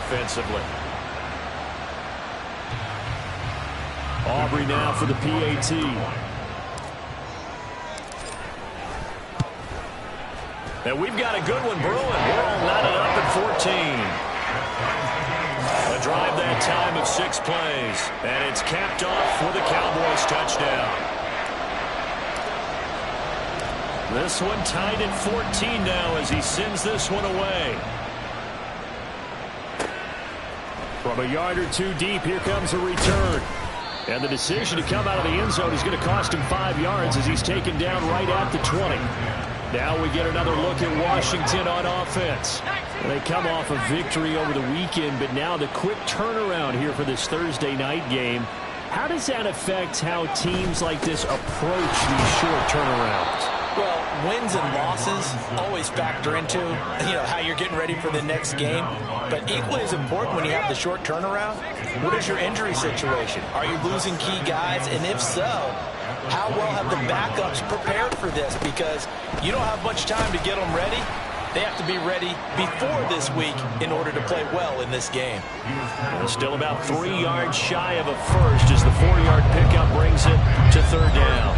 offensively. Aubrey now for the PAT. And we've got a good one brewing. We're all knotted up at 14. A drive that time of 6 plays. And it's capped off with a Cowboys touchdown. This one tied at 14 now as he sends this one away. From a yard or two deep, here comes a return. And the decision to come out of the end zone is going to cost him 5 yards as he's taken down right at the 20. Now we get another look at Washington on offense. They come off a victory over the weekend, but now the quick turnaround here for this Thursday night game. How does that affect how teams like this approach these short turnarounds? Well, wins and losses always factor into, how you're getting ready for the next game. But equally as important when you have the short turnaround, what is your injury situation? Are you losing key guys? And if so, how well have the backups prepared for this? Because you don't have much time to get them ready. They have to be ready before this week in order to play well in this game. Still about 3 yards shy of a first as the 4-yard pickup brings it to third down.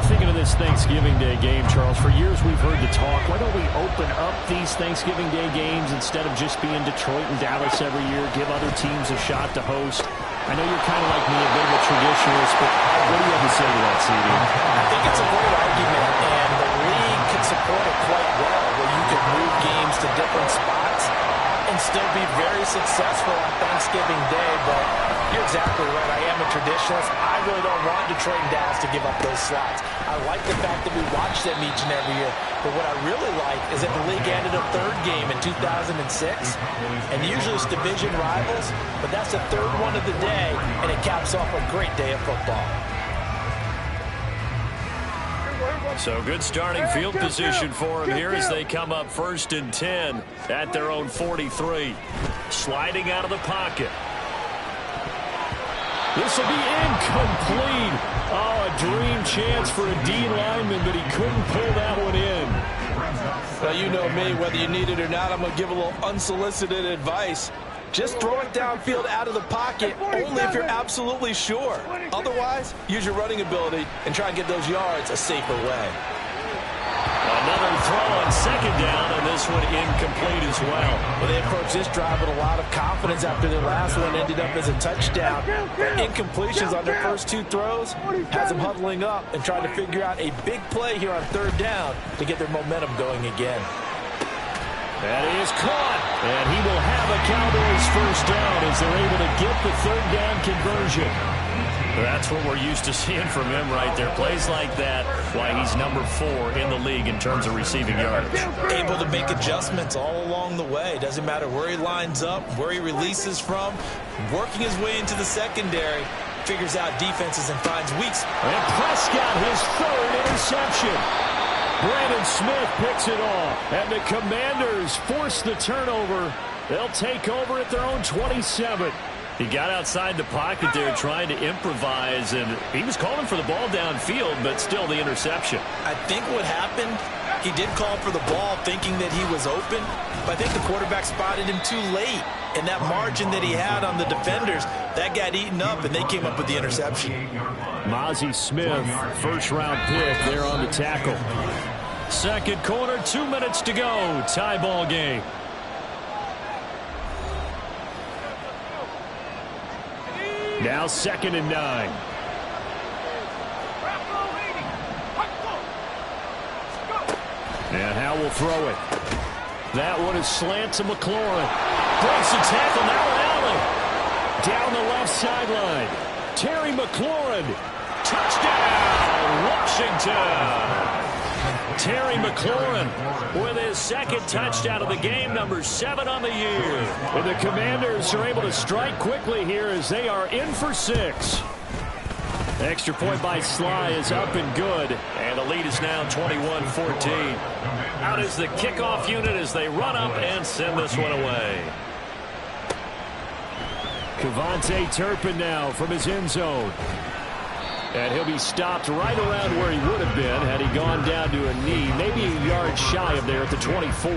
Thinking of this Thanksgiving Day game, Charles, for years we've heard the talk, why don't we open up these Thanksgiving Day games instead of just being Detroit and Dallas every year, give other teams a shot to host? I know you're kind of like me, a bit of a traditionalist, but what do you have to say to that, CD? I think it's a great argument, and the league can support it quite well, where you can move games to different spots and still be very successful on Thanksgiving Day. But you're exactly right. I am a traditionalist. I really don't want Detroit and Dallas to give up those slots. I like the fact that we watch them each and every year. But what I really like is that the league added a third game in 2006. And usually it's division rivals, but that's the third one of the day, and it caps off a great day of football. So good starting field position for them here as they come up 1st and 10 at their own 43. Sliding out of the pocket. This will be incomplete. Oh, a dream chance for a D lineman, but he couldn't pull that one in. Well, you know me, whether you need it or not, I'm going to give a little unsolicited advice. Just throw it downfield out of the pocket only if you're absolutely sure. Otherwise, use your running ability and try and get those yards a safer way. Another throw on 2nd down, and this one incomplete as well. Well, they approached this drive with a lot of confidence after their last one ended up as a touchdown. Incompletions on their first 2 throws has them huddling up and trying to figure out a big play here on 3rd down to get their momentum going again. That is caught, and he will have a Cowboys first down as they're able to get the 3rd down conversion. That's what we're used to seeing from him right there. Plays like that, why he's number 4 in the league in terms of receiving yardage. Able to make adjustments all along the way. Doesn't matter where he lines up, where he releases from, working his way into the secondary, figures out defenses and finds weaks. And Prescott, his 3rd interception. Brandon Smith picks it off, and the Commanders force the turnover. They'll take over at their own 27. He got outside the pocket there trying to improvise, and he was calling for the ball downfield, but still the interception. I think what happened, he did call for the ball thinking that he was open, but I think the quarterback spotted him too late. And that margin that he had on the defenders, that got eaten up, and they came up with the interception. Mozzie Smith, first-round pick there on the tackle. 2nd quarter, 2 minutes to go. Tie ball game. Now 2nd and 9. And Howe will throw it. That one is slant to McLaurin. Breaks the tackle, now Allen. Down the left sideline. Terry McLaurin. Touchdown, Washington. Terry McLaurin with his 2nd touchdown of the game, number 7 on the year. And the Commanders are able to strike quickly here as they are in for 6. Extra point by Sly is up and good. And the lead is now 21-14. Out is the kickoff unit as they run up and send this one away. Kevontae Turpin now from his end zone. And he'll be stopped right around where he would have been had he gone down to a knee, maybe a yard shy of there at the 24.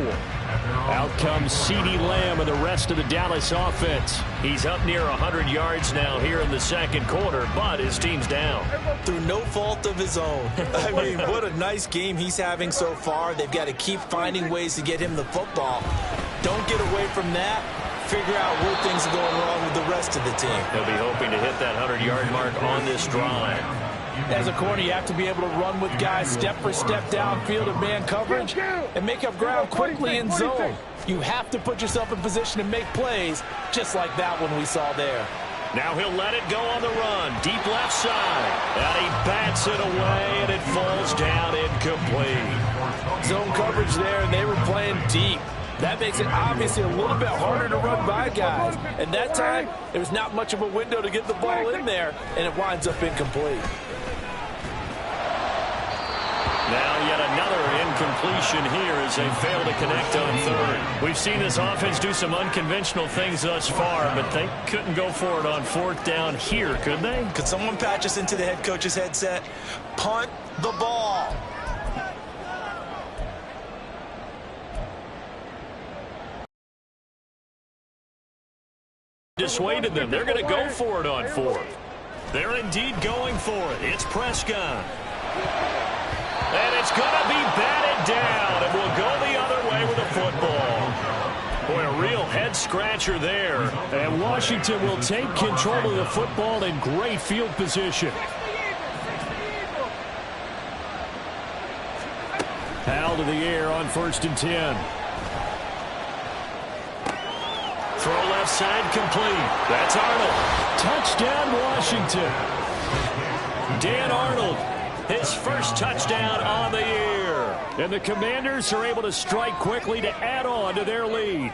Out comes CeeDee Lamb and the rest of the Dallas offense. He's up near 100 yards now here in the second quarter, but his team's down. Through no fault of his own. I mean, what a nice game he's having so far. They've got to keep finding ways to get him the football. Don't get away from that. Figure out where things are going wrong with the rest of the team. He'll be hoping to hit that 100-yard mark on this drive. As a corner, you have to be able to run with guys step for step downfield in man coverage and make up ground quickly in zone. You have to put yourself in position to make plays, just like that one we saw there. Now he'll let it go on the run. Deep left side. And he bats it away, and it falls down incomplete. Zone coverage there, and they were playing deep. That makes it obviously a little bit harder to run by guys. And that time, there's not much of a window to get the ball in there, and it winds up incomplete. Now yet another incompletion here as they fail to connect on third. We've seen this offense do some unconventional things thus far, but they couldn't go for it on fourth down here, could they? Could someone patch us into the head coach's headset? Punt the ball. Dissuaded them. They're going to go for it on fourth. They're indeed going for it. It's Prescott. And it's going to be batted down, and we'll go the other way with the football. Boy, a real head-scratcher there. And Washington will take control of the football in great field position. Howell to the air on 1st and 10. Throw left side complete. That's Arnold. Touchdown, Washington. Dan Arnold. His first touchdown on the year. And the Commanders are able to strike quickly to add on to their lead.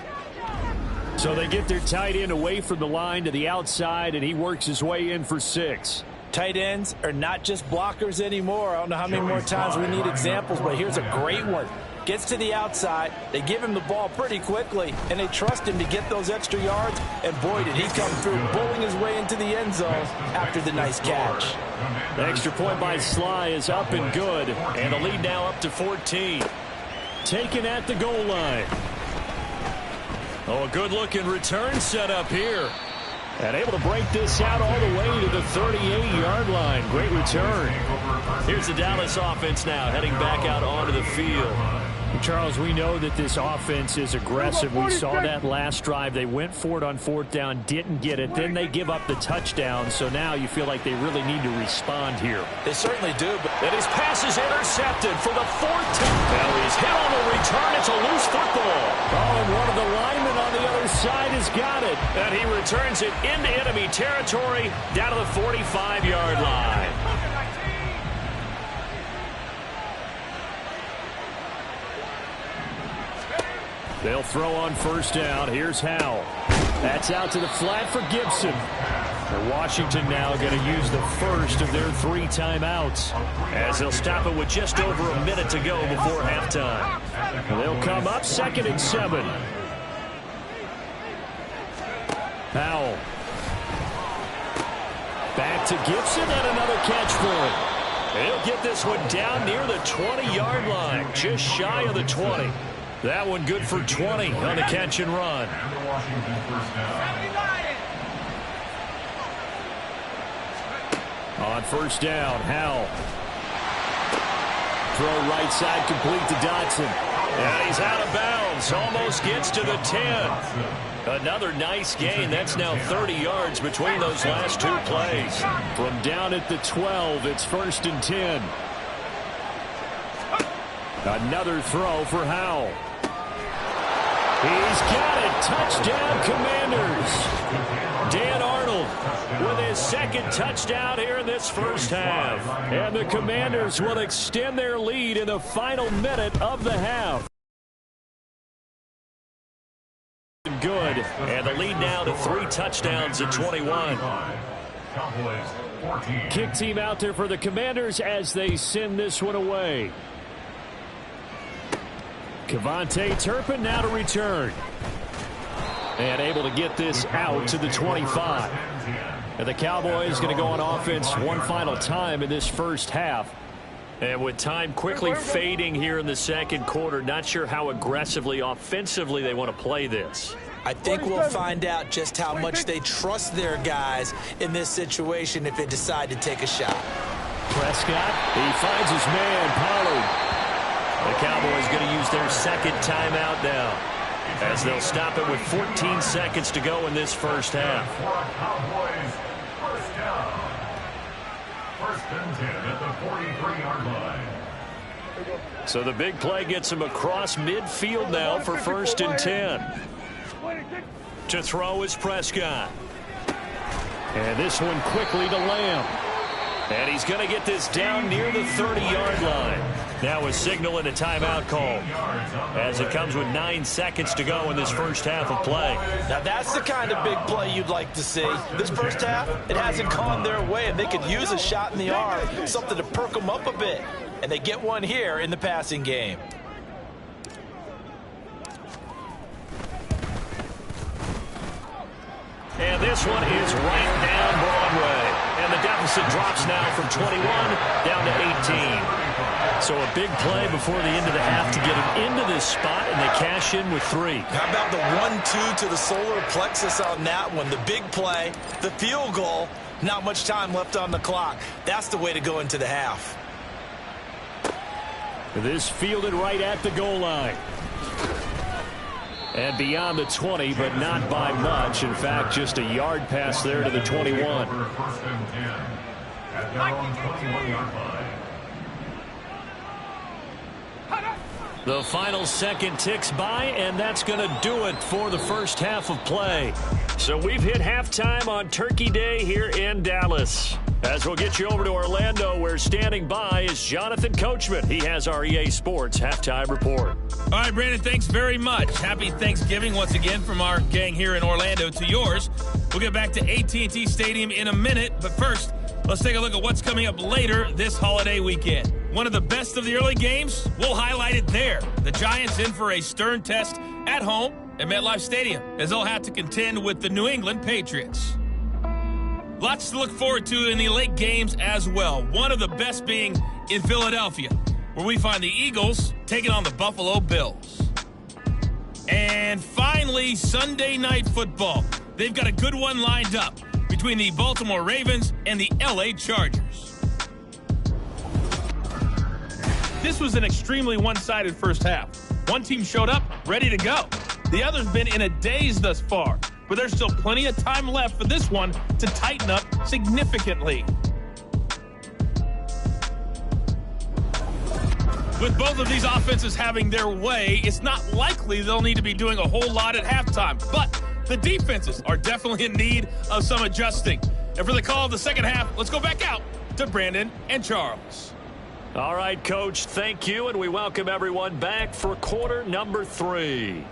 So they get their tight end away from the line to the outside, and he works his way in for 6. Tight ends are not just blockers anymore. I don't know how many more times we need examples, but here's a great one. Gets to the outside, they give him the ball pretty quickly, and they trust him to get those extra yards, and boy, did he come through, bowling his way into the end zone after the nice catch. The extra point by Sly is up and good, and the lead now up to 14. Taken at the goal line. Oh, a good-looking return set up here. And able to break this out all the way to the 38-yard line. Great return. Here's the Dallas offense now heading back out onto the field. Charles, we know that this offense is aggressive. We saw that last drive. They went for it on fourth down, didn't get it. Then they give up the touchdown. So now you feel like they really need to respond here. They certainly do. And his pass is intercepted for the 4th time. Now he's hit on the return. It's a loose football. Oh, and one of the linemen on the other side has got it. And he returns it into enemy territory down to the 45-yard line. They'll throw on first down. Here's Howell. That's out to the flat for Gibson. Washington now going to use the first of their 3 timeouts, as they'll stop it with just over a minute to go before halftime. They'll come up 2nd and 7. Howell. Back to Gibson and another catch for him. He'll get this one down near the 20-yard line, just shy of the 20. That one good for 20 on the catch and run. On first down, Howell. Throw right side complete to Dotson. And he's out of bounds. Almost gets to the 10. Another nice gain. That's now 30 yards between those last 2 plays. From down at the 12, it's 1st and 10. Another throw for Howell. He's got it. Touchdown, Commanders. Dan Arnold with his 2nd touchdown here in this first half. And the Commanders will extend their lead in the final minute of the half. Good. And the lead now to 3 touchdowns at 21. Kick team out there for the Commanders as they send this one away. Kevontae Turpin now to return. And able to get this out to the 25. And the Cowboys going to go on offense one final time in this first half. And with time quickly fading here in the second quarter, not sure how aggressively, offensively they want to play this. I think we'll find out just how much they trust their guys in this situation if they decide to take a shot. Prescott, he finds his man, Pollard. The Cowboys going to use their second timeout now, as they'll stop it with 14 seconds to go in this first half. First down. First and 10 at the 43-yard line. So the big play gets him across midfield now for first and 10. To throw is Prescott. And this one quickly to Lamb. And he's going to get this down near the 30-yard line. Now a signal and a timeout call, as it comes with 9 seconds to go in this first half of play. Now that's the kind of big play you'd like to see. This first half, it hasn't gone their way, and they could use a shot in the arm, something to perk them up a bit. And they get one here in the passing game. And this one is right down Broadway. And the deficit drops now from 21 down to 18. So a big play before the end of the half to get them into this spot, and they cash in with 3. How about the 1-2 to the solar plexus on that one? The big play, the field goal, not much time left on the clock. That's the way to go into the half. This fielded right at the goal line. And beyond the 20, but not by much. In fact, just a yard pass there to the 21. First and 10 at their own 21-yard line. The final second ticks by, and that's going to do it for the first half of play. So we've hit halftime on Turkey Day here in Dallas. As we'll get you over to Orlando, where standing by is Jonathan Coachman. He has our EA Sports halftime report. All right, Brandon, thanks very much. Happy Thanksgiving once again from our gang here in Orlando to yours. We'll get back to AT&T Stadium in a minute, but first, let's take a look at what's coming up later this holiday weekend. One of the best of the early games, we'll highlight it there. The Giants in for a stern test at home at MetLife Stadium, as they'll have to contend with the New England Patriots. Lots to look forward to in the late games as well. One of the best being in Philadelphia, where we find the Eagles taking on the Buffalo Bills. And finally, Sunday Night Football. They've got a good one lined up between the Baltimore Ravens and the LA Chargers. This was an extremely one-sided first half. One team showed up, ready to go. The other's been in a daze thus far, but there's still plenty of time left for this one to tighten up significantly. With both of these offenses having their way, it's not likely they'll need to be doing a whole lot at halftime, but the defenses are definitely in need of some adjusting. And for the call of the second half, let's go back out to Brandon and Charles. All right, Coach, thank you, and we welcome everyone back for quarter number 3.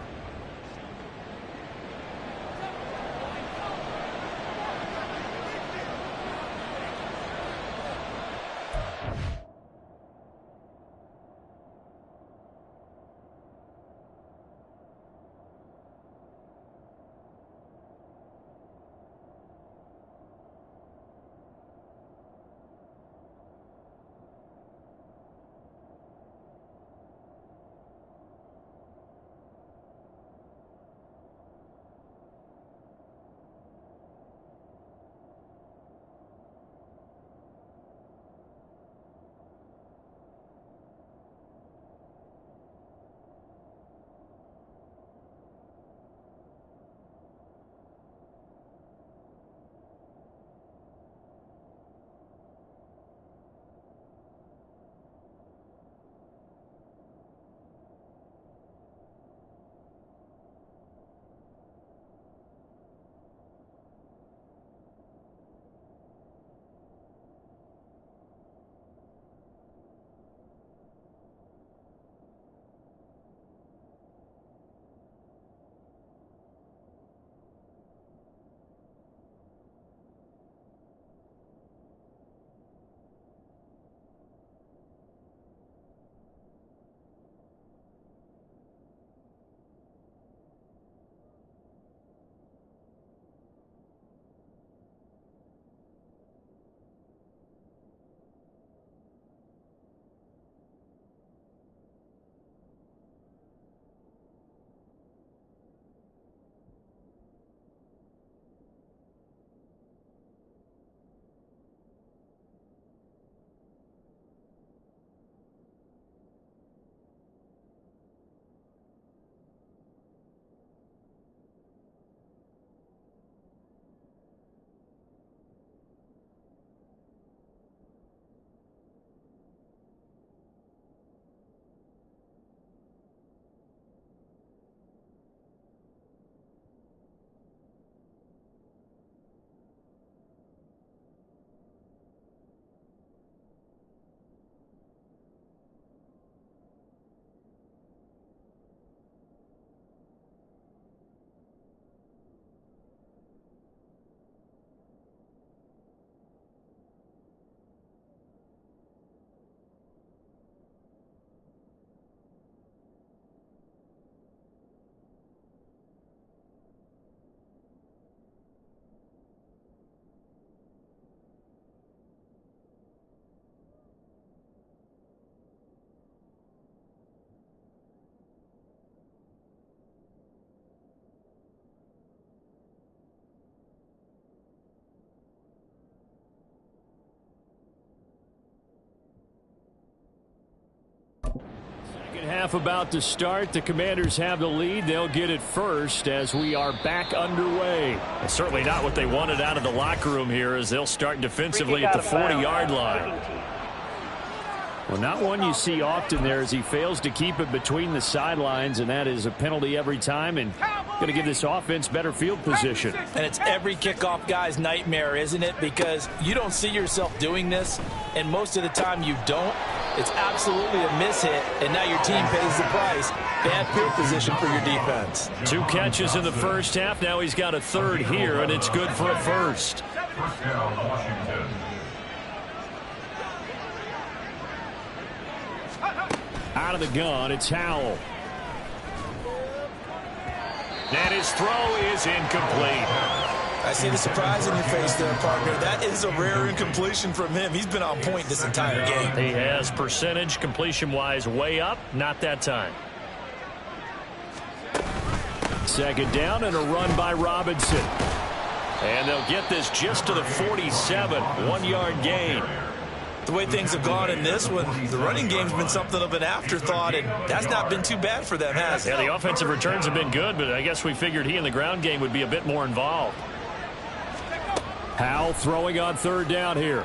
half about to start. The Commanders have the lead. They'll get it first as we are back underway. It's certainly not what they wanted out of the locker room here as they'll start defensively at the 40-yard line. Well, not one you see often there as he fails to keep it between the sidelines, and that is a penalty every time and going to give this offense better field position. And it's every kickoff guy's nightmare, isn't it? Because you don't see yourself doing this, and most of the time you don't. It's absolutely a mishit, and now your team pays the price. Bad field position for your defense. 2 catches in the first half. Now he's got a third here, and it's good for a first. First down, Washington. Out of the gun, it's Howell. And his throw is incomplete. I see the surprise in your face there, partner. That is a rare incompletion from him. He's been on point this entire game. He has percentage completion-wise way up. Not that time. Second down and a run by Robinson. And they'll get this just to the 47. 1-yard gain. The way things have gone in this one, the running game's been something of an afterthought, and that's not been too bad for them, has it? Yeah, the offensive returns have been good, but I guess we figured he in the ground game would be a bit more involved. Howell throwing on third down here.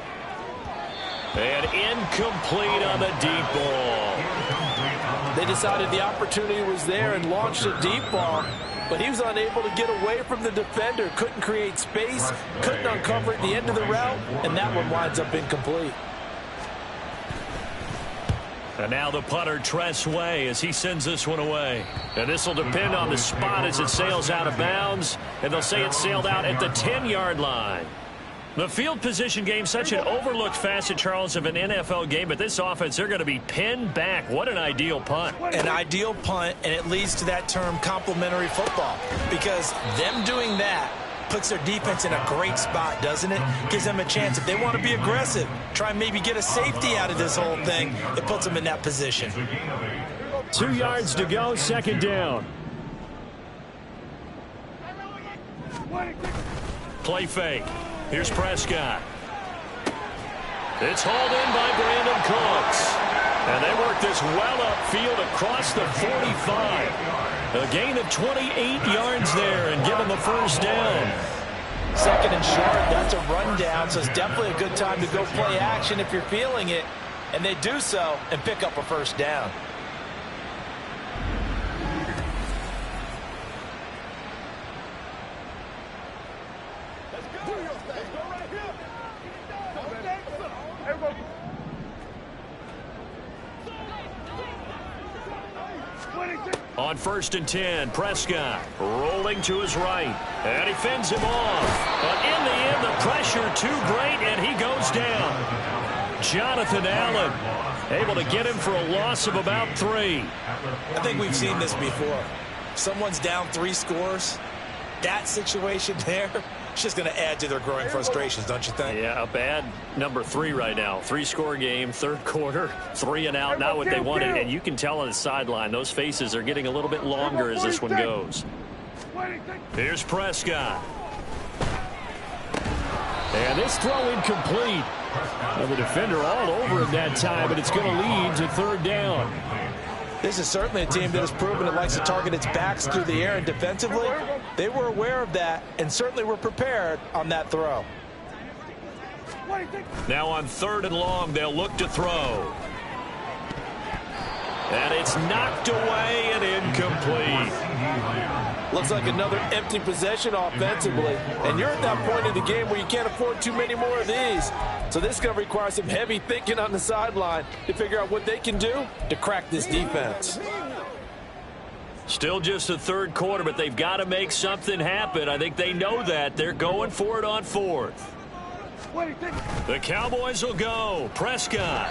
And incomplete on the deep ball. They decided the opportunity was there and launched a deep ball, but he was unable to get away from the defender, couldn't create space, couldn't uncover at the end of the route, and that one winds up incomplete. And now the punter, Tress Way, as he sends this one away. And this will depend on the spot as it sails out of bounds. And they'll say it sailed out at the 10-yard line. The field position game, such an overlooked facet, Charles, of an NFL game. But this offense, they're going to be pinned back. What an ideal punt. An ideal punt, and it leads to that term complementary football. Because them doing that puts their defense in a great spot, doesn't it? Gives them a chance. If they want to be aggressive, try and maybe get a safety out of this whole thing, it puts them in that position. 2 yards to go, second down. Play fake. Here's Prescott. It's hauled in by Brandon Cooks. And they work this well upfield across the 45. A gain of 28 yards there and give them a first down. Second and short, that's a rundown, so it's definitely a good time to go play action if you're feeling it. And they do so and pick up a first down. On 1st and 10, Prescott rolling to his right. And he fends him off. But in the end, the pressure too great, and he goes down. Jonathan Allen able to get him for a loss of about 3. I think we've seen this before. Someone's down 3 scores. That situation there, it's just going to add to their growing frustrations, don't you think? Yeah, a bad number 3 right now. 3-score game, third quarter, 3 and out, not what they wanted. And you can tell on the sideline, those faces are getting a little bit longer as this one goes. Here's Prescott. And this throw incomplete. Well, the defender all over him that time, but it's going to lead to third down. This is certainly a team that has proven it likes to target its backs through the air, and defensively, they were aware of that and certainly were prepared on that throw. Now on 3rd and long, they'll look to throw. And it's knocked away and incomplete. Looks like another empty possession offensively. And you're at that point in the game where you can't afford too many more of these. So this is going to require some heavy thinking on the sideline to figure out what they can do to crack this defense. Still just the third quarter, but they've got to make something happen. I think they know that. They're going for it on 4th. The Cowboys will go. Prescott.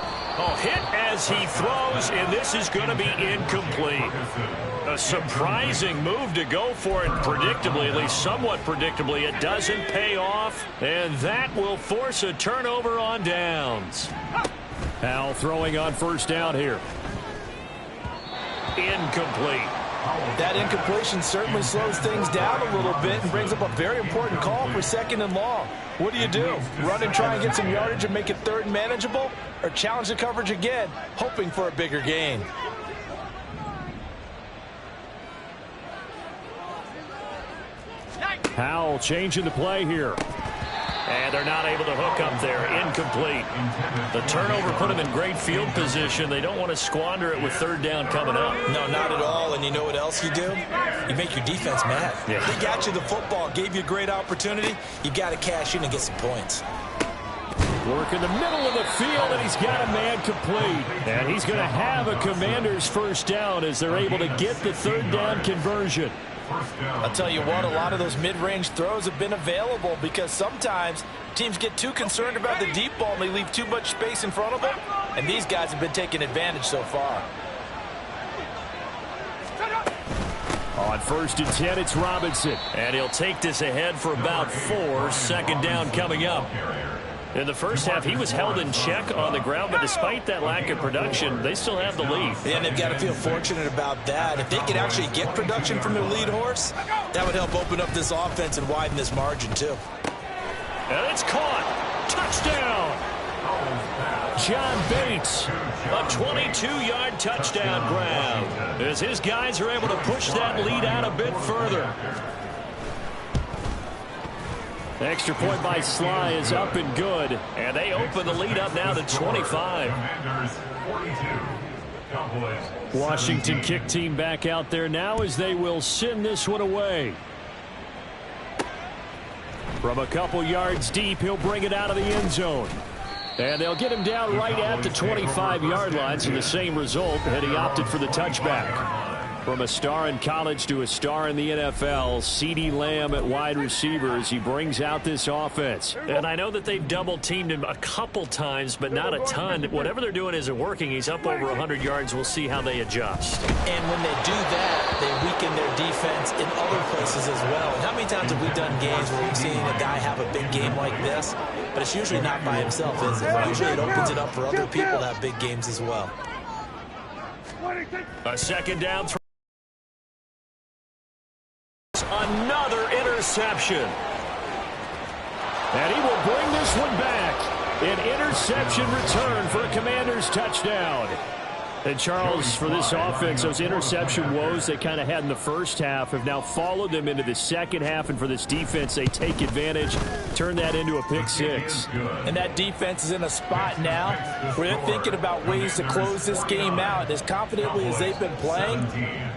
Hit as he throws, and this is going to be incomplete. A surprising move to go for it, predictably, at least somewhat predictably. It doesn't pay off, and that will force a turnover on downs. Howell throwing on first down here. Incomplete. That incompletion certainly slows things down a little bit and brings up a very important call for 2nd and long. What do? Run and try and get some yardage and make it 3rd and manageable? Or challenge the coverage again, hoping for a bigger gain? Howell changing the play here. And they're not able to hook up there. Incomplete. The turnover put them in great field position. They don't want to squander it with third down coming up. No, not at all. And you know what else you do? You make your defense mad. Yeah. They got you the football, gave you a great opportunity. You got to cash in and get some points. Work in the middle of the field, and he's got a man complete. And he's going to have a Commanders first down as they're able to get the third down conversion. I'll tell you what, a lot of those mid-range throws have been available because sometimes teams get too concerned about the deep ball and they leave too much space in front of them. And these guys have been taking advantage so far. On 1st and 10, it's Robinson. And he'll take this ahead for about 4. Second down coming up. In the first half, he was held in check on the ground, but despite that lack of production, they still have the lead. And they've got to feel fortunate about that. If they could actually get production from their lead horse, that would help open up this offense and widen this margin, too. And it's caught. Touchdown. John Bates. A 22-yard touchdown grab as his guys are able to push that lead out a bit further. Extra point by Sly is up and good. And they open the lead up now to 25. Washington kick team back out there now as they will send this one away. From a couple yards deep, he'll bring it out of the end zone. And they'll get him down right at the 25-yard line, so the same result, and he opted for the touchback. From a star in college to a star in the NFL, CeeDee Lamb at wide receiver as he brings out this offense. And I know that they've double-teamed him a couple times, but not a ton. Whatever they're doing isn't working. He's up over 100 yards. We'll see how they adjust. And when they do that, they weaken their defense in other places as well. And how many times have we done games where we've seen a guy have a big game like this? But it's usually not by himself, is it? Usually it opens it up for other people to have big games as well. A second down throw. Another interception. And he will bring this one back. An interception return for a Commanders touchdown. And Charles, for this offense, those interception woes they kind of had in the first half have now followed them into the second half. And for this defense, they take advantage, turn that into a pick six. And that defense is in a spot now where they're thinking about ways to close this game out. As confidently as they've been playing,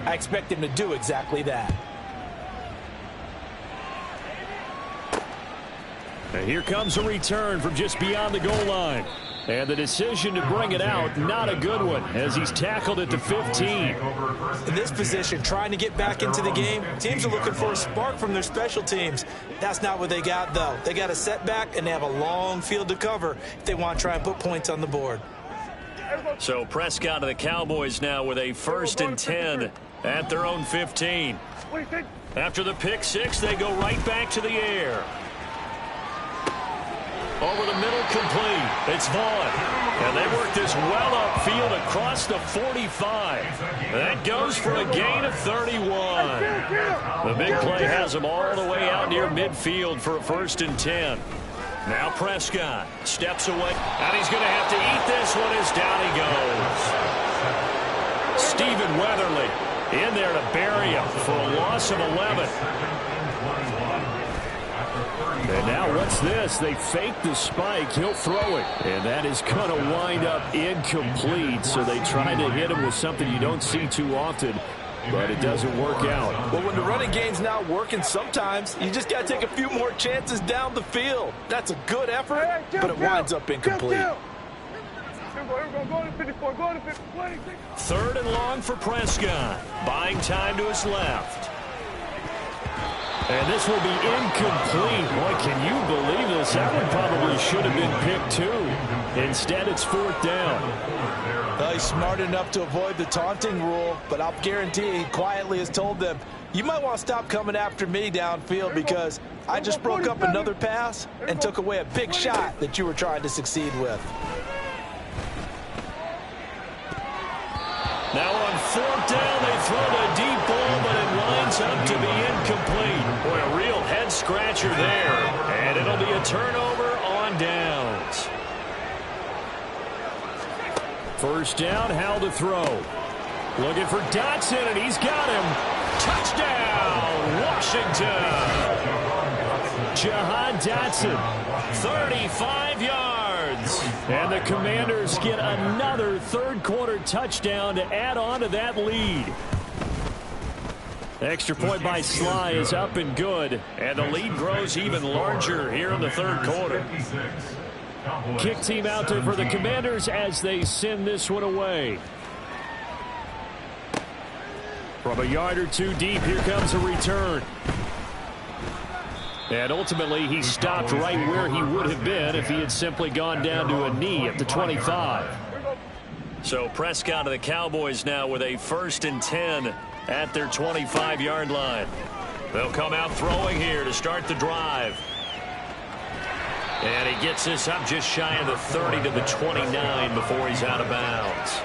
I expect them to do exactly that. And here comes a return from just beyond the goal line. And the decision to bring it out, not a good one, as he's tackled at the 15. In this position, trying to get back into the game, teams are looking for a spark from their special teams. That's not what they got, though. They got a setback, and they have a long field to cover if they want to try and put points on the board. So Prescott and the Cowboys now with a 1st and 10 at their own 15. After the pick six, they go right back to the air. Over the middle, complete. It's Vaughn. And they work this well upfield across the 45. That goes for a gain of 31. The big play has them all the way out near midfield for a 1st and 10. Now Prescott steps away. And he's going to have to eat this one as down he goes. Stephen Weatherly in there to bury him for a loss of 11. And now what's this? They fake the spike. He'll throw it. And that is going to wind up incomplete. So they try to hit him with something you don't see too often, but it doesn't work out. Well, when the running game's not working, sometimes you just got to take a few more chances down the field. That's a good effort, but it winds up incomplete. 3rd and long for Prescott. Buying time to his left. And this will be incomplete. Boy, can you believe this? That one probably should have been picked too. Instead, it's 4th down. Well, he's smart enough to avoid the taunting rule, but I'll guarantee he quietly has told them, you might want to stop coming after me downfield because I just broke up another pass and took away a big shot that you were trying to succeed with. Now on 4th down, they throw the deep ball, but it winds up to be incomplete. Boy, a real head-scratcher there. And it'll be a turnover on downs. 1st down, Howell to throw. Looking for Dotson, and he's got him. Touchdown, Washington. Jahan Dotson, 35 yards. And the Commanders get another third-quarter touchdown to add on to that lead. Extra point by Sly is up and good. And the lead grows even larger here in the third quarter. Kick team out there for the Commanders as they send this one away. From a yard or two deep, here comes a return. And ultimately, he stopped right where he would have been if he had simply gone down to a knee at the 25. So Prescott of the Cowboys now with a 1st and 10 at their 25-yard line. They'll come out throwing here to start the drive. And he gets this up just shy of the 30 to the 29 before he's out of bounds.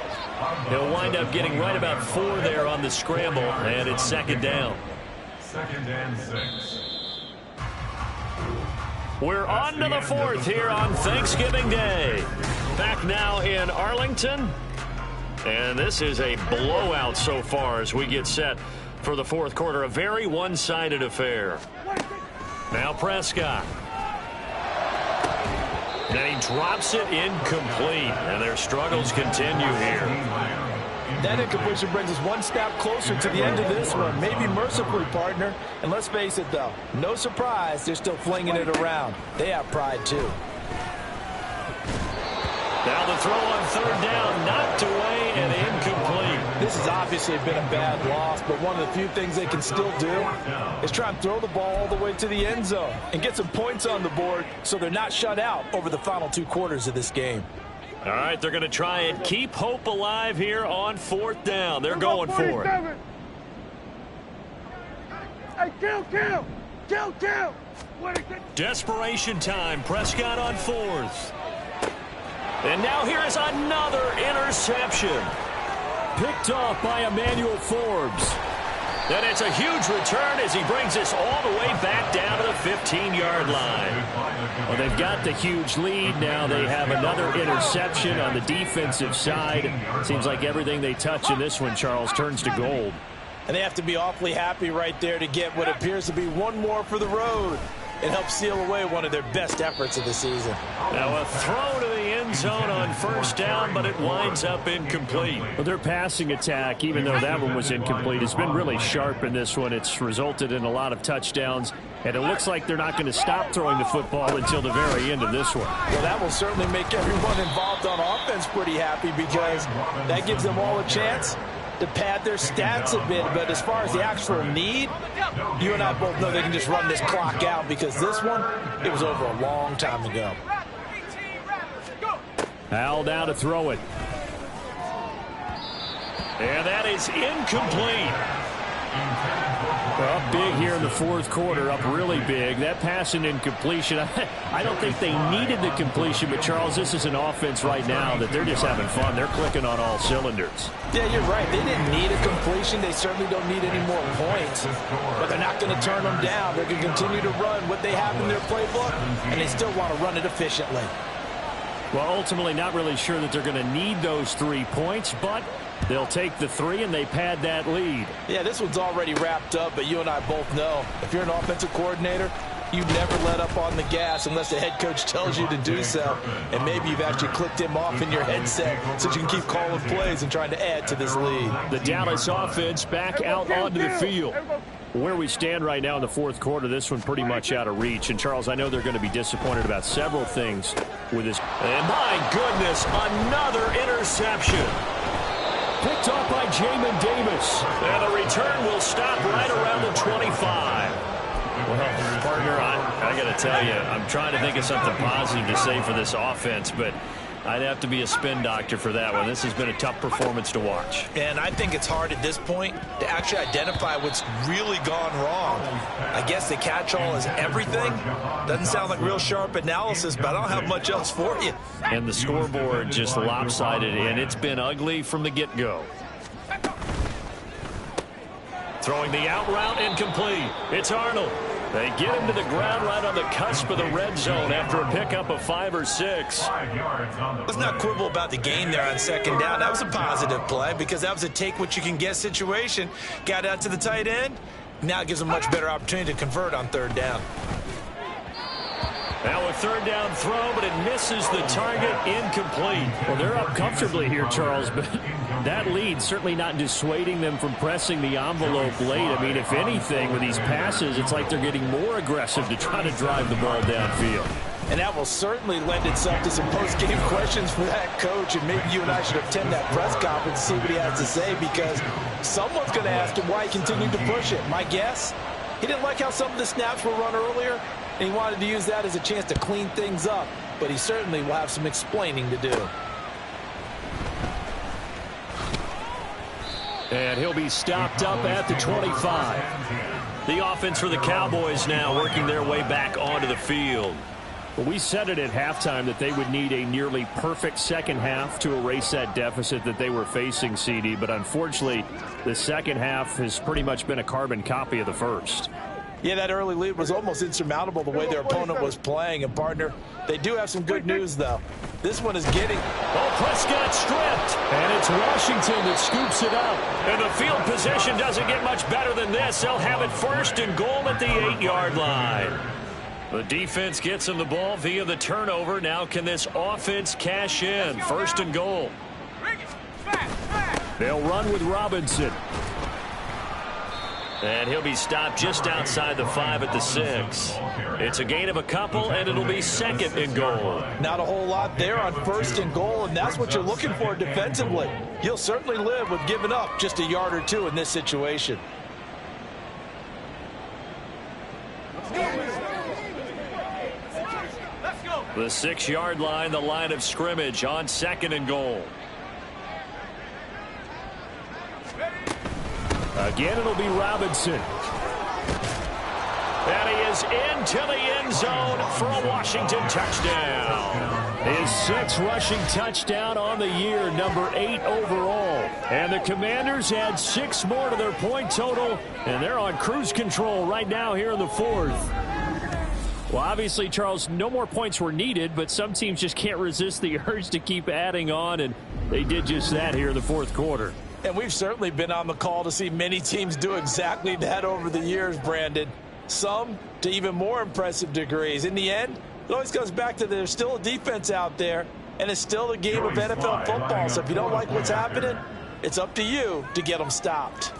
He'll wind up getting right about 4 there on the scramble, and it's 2nd down. 2nd and 6. We're on to the 4th here on Thanksgiving Day. Back now in Arlington. And this is a blowout so far as we get set for the 4th quarter. A very one-sided affair. Now Prescott. And he drops it incomplete. And their struggles continue here. That incompletion brings us one step closer to the end of this one. Maybe mercifully, partner. And let's face it, though. No surprise, they're still flinging it around. They have pride, too. Now the throw on 3rd down, knocked away and incomplete. This has obviously been a bad loss, but one of the few things they can still do is try and throw the ball all the way to the end zone and get some points on the board so they're not shut out over the final 2 quarters of this game. All right, they're going to try and keep hope alive here on 4th down. They're going for it. Hey, kill. Desperation time. Prescott on 4th. And now here is another interception. Picked off by Emmanuel Forbes. Then it's a huge return as he brings us all the way back down to the 15-yard line. Well, they've got the huge lead. Now they have another interception on the defensive side. Seems like everything they touch in this one, Charles, turns to gold. And they have to be awfully happy right there to get what appears to be one more for the road. It helps seal away one of their best efforts of the season. Now a throw to the end zone on 1st down, but it winds up incomplete. Well, their passing attack, even though that one was incomplete, has been really sharp in this one. It's resulted in a lot of touchdowns, and it looks like they're not going to stop throwing the football until the very end of this one. Well, that will certainly make everyone involved on offense pretty happy because that gives them all a chance to pad their stats a bit. But as far as the actual need, you and I both know they can just run this clock out because this one, it was over a long time ago. Al down to throw it. And that is incomplete. Up big here in the 4th quarter, up really big. That pass and incompletion, I don't think they needed the completion, but Charles, this is an offense right now that they're just having fun. They're clicking on all cylinders. Yeah, you're right. They didn't need a completion. They certainly don't need any more points, but they're not going to turn them down. They're going to continue to run what they have in their playbook, and they still want to run it efficiently. Well, ultimately, not really sure that they're going to need those 3 points, but they'll take the 3 and they pad that lead. Yeah, this one's already wrapped up, but you and I both know if you're an offensive coordinator, you never let up on the gas unless the head coach tells you to do so. And maybe you've actually clicked him off in your headset so you can keep calling plays and trying to add to this lead. The Dallas offense back out onto the field. Where we stand right now in the 4th quarter, this one pretty much out of reach. And, Charles, I know they're going to be disappointed about several things with this. And, my goodness, another interception. Picked off by Jamin Davis. And the return will stop right around the 25. Well, partner, I got to tell you, I'm trying to think of something positive to say for this offense, but I'd have to be a spin doctor for that one. This has been a tough performance to watch. And I think it's hard at this point to actually identify what's really gone wrong. I guess the catch-all is everything. Doesn't sound like real sharp analysis, but I don't have much else for you. And the scoreboard just lopsided, and it's been ugly from the get-go. Throwing the out route incomplete. It's Arnold. They get him to the ground right on the cusp of the red zone after a pickup of 5 or 6. Let's not quibble about the gain there on 2nd down. That was a positive play because that was a take-what-you-can-get situation. Got out to the tight end. Now it gives them a much better opportunity to convert on 3rd down. Now a third down throw, but it misses the target, incomplete. Well, they're up comfortably here, Charles, but that lead certainly not dissuading them from pressing the envelope late. I mean, if anything, with these passes, it's like they're getting more aggressive to try to drive the ball downfield. And that will certainly lend itself to some post-game questions for that coach, and maybe you and I should attend that press conference and see what he has to say, because someone's going to ask him why he continued to push it. My guess, he didn't like how some of the snaps were run earlier, and he wanted to use that as a chance to clean things up, but he certainly will have some explaining to do. And he'll be stopped up at the 25. The offense for the Cowboys now working their way back onto the field. Well, we said it at halftime that they would need a nearly perfect second half to erase that deficit that they were facing, CD. But unfortunately, the second half has pretty much been a carbon copy of the first. Yeah, that early lead was almost insurmountable the way their opponent was playing. And, partner, they do have some good news, though. This one is getting... Oh, Prescott stripped. And it's Washington that scoops it up. And the field position doesn't get much better than this. They'll have it first and goal at the 8-yard line. The defense gets him the ball via the turnover. Now can this offense cash in? First and goal. They'll run with Robinson. And he'll be stopped just outside the 5 at the 6. It's a gain of a couple, and it'll be second and goal. Not a whole lot there on first and goal, and that's what you're looking for defensively. You'll certainly live with giving up just a yard or two in this situation. The 6-yard line, the line of scrimmage on second and goal. Again, it'll be Robinson. And he is into the end zone for a Washington touchdown. His 6th rushing touchdown on the year, number 8 overall. And the Commanders add 6 more to their point total, and they're on cruise control right now here in the 4th. Well, obviously, Charles, no more points were needed, but some teams just can't resist the urge to keep adding on, and they did just that here in the 4th quarter. And we've certainly been on the call to see many teams do exactly that over the years, Brandon. Some to even more impressive degrees. In the end, it always comes back to there's still a defense out there, and it's still a game of NFL football. So if you don't like what's happening, it's up to you to get them stopped.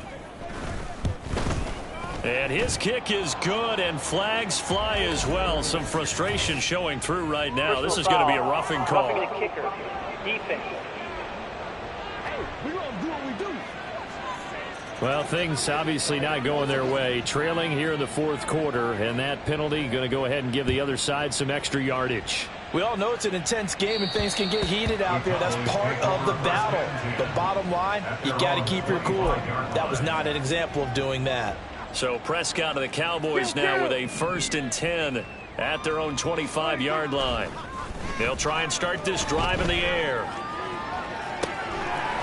And his kick is good, and flags fly as well. Some frustration showing through right now. This is going to be a roughing call. Roughing the kicker. Defense. Hey, we gonna do what we do. Well, things obviously not going their way. Trailing here in the 4th quarter, and that penalty going to go ahead and give the other side some extra yardage. We all know it's an intense game and things can get heated out there. That's part of the battle. But bottom line, you got to keep your cool. That was not an example of doing that. So Prescott of the Cowboys now with a 1st and 10 at their own 25-yard line. They'll try and start this drive in the air.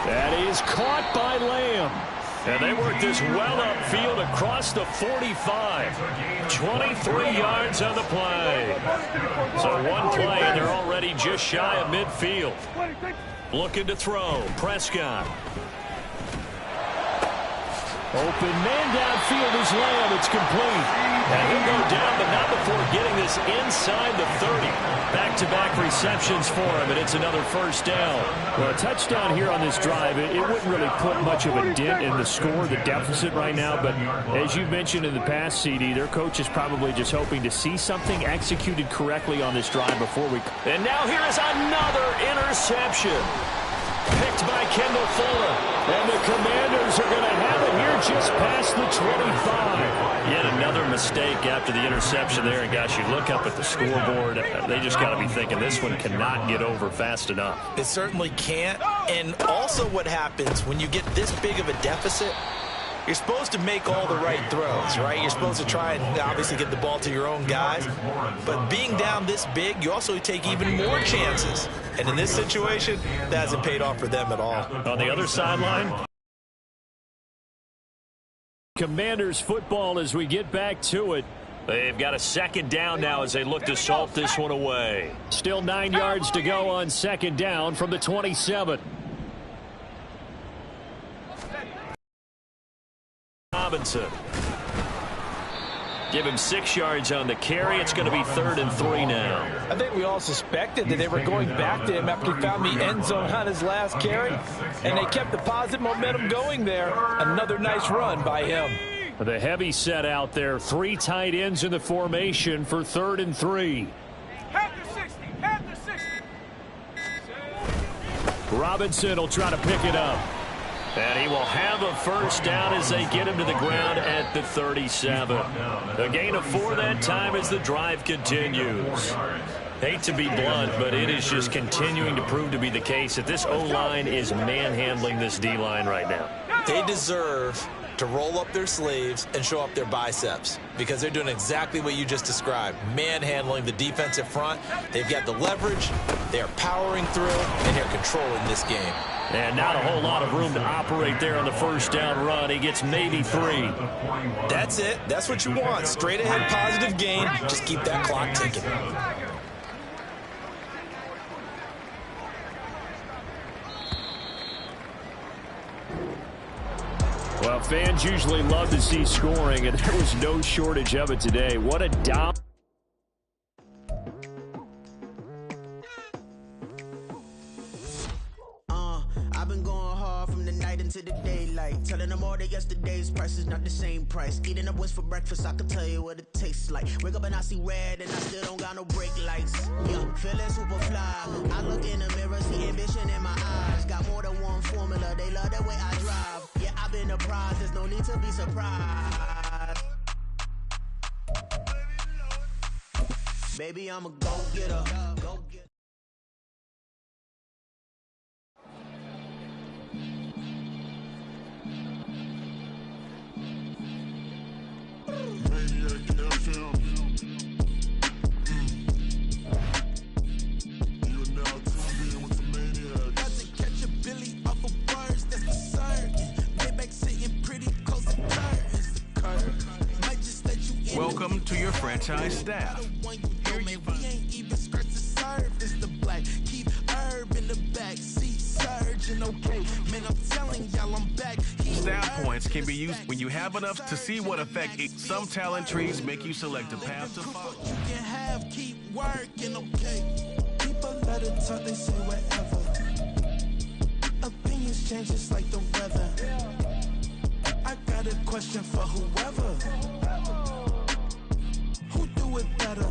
That is caught by Lamb. And they work this well upfield across the 45. 23 yards on the play. So one play, and they're already just shy of midfield. Looking to throw. Prescott. Open man downfield is Lamb. It's complete. And he'll go down, but not before getting this inside the 30. Back-to-back receptions for him, and it's another first down. Well, a touchdown here on this drive, it wouldn't really put much of a dent in the score, the deficit right now. But as you mentioned in the past, CD, their coach is probably just hoping to see something executed correctly on this drive before we... And now here is another interception. Picked by Kendall Fuller. And the Commanders are going to have it here just past the 25. Yet another mistake after the interception there. And, gosh, you look up at the scoreboard. They just got to be thinking this one cannot get over fast enough. It certainly can't. And also what happens when you get this big of a deficit, you're supposed to make all the right throws, right? You're supposed to try and obviously get the ball to your own guys. But being down this big, you also take even more chances. And in this situation, that hasn't paid off for them at all. On the other sideline, Commanders football as we get back to it. they've got a 2nd down now as they look to salt this one away. Still 9 yards to go on 2nd down from the 27. Robinson. Give him 6 yards on the carry. It's going to be 3rd and 3 now. I think we all suspected that they were going back to him after he found the end zone on his last carry, and they kept the positive momentum going there. Another nice run by him. The heavy set out there. 3 tight ends in the formation for 3rd and 3. Robinson will try to pick it up. And he will have a first down as they get him to the ground at the 37. A gain of 4 that time as the drive continues. Hate to be blunt, but it is just continuing to prove to be the case that this O-line is manhandling this D-line right now. They deserve to roll up their sleeves and show up their biceps because they're doing exactly what you just described, manhandling the defensive front. They've got the leverage, they're powering through, and they're controlling this game. And not a whole lot of room to operate there on the first down run. He gets maybe 3. That's it. That's what you want. Straight ahead positive gain. Just keep that clock ticking. Well, fans usually love to see scoring, and there was no shortage of it today. What a down. I've been going hard from the night into the daylight, telling them all that yesterday's price is not the same price. Eating up wings for breakfast, I can tell you what it tastes like. Wake up and I see red, and I still don't got no brake lights. Yeah, feeling super fly. I look in the mirror, see ambition in my eyes. Got more than one formula, they love the way I drive. Yeah, I've been apprised, there's no need to be surprised. Baby, I'm a go-getter. Go-getter. Welcome to your franchise staff. Here you find the black. Keep herb in the back seat, surgeon. Okay, man, I'm telling y'all I'm back. Staff points can be used when you have enough to see what effect some talent trees make you select a path to follow. You can have, keep working, okay. People let it talk, they say whatever. Opinions change just like the weather. I got a question for whoever. Who do it better?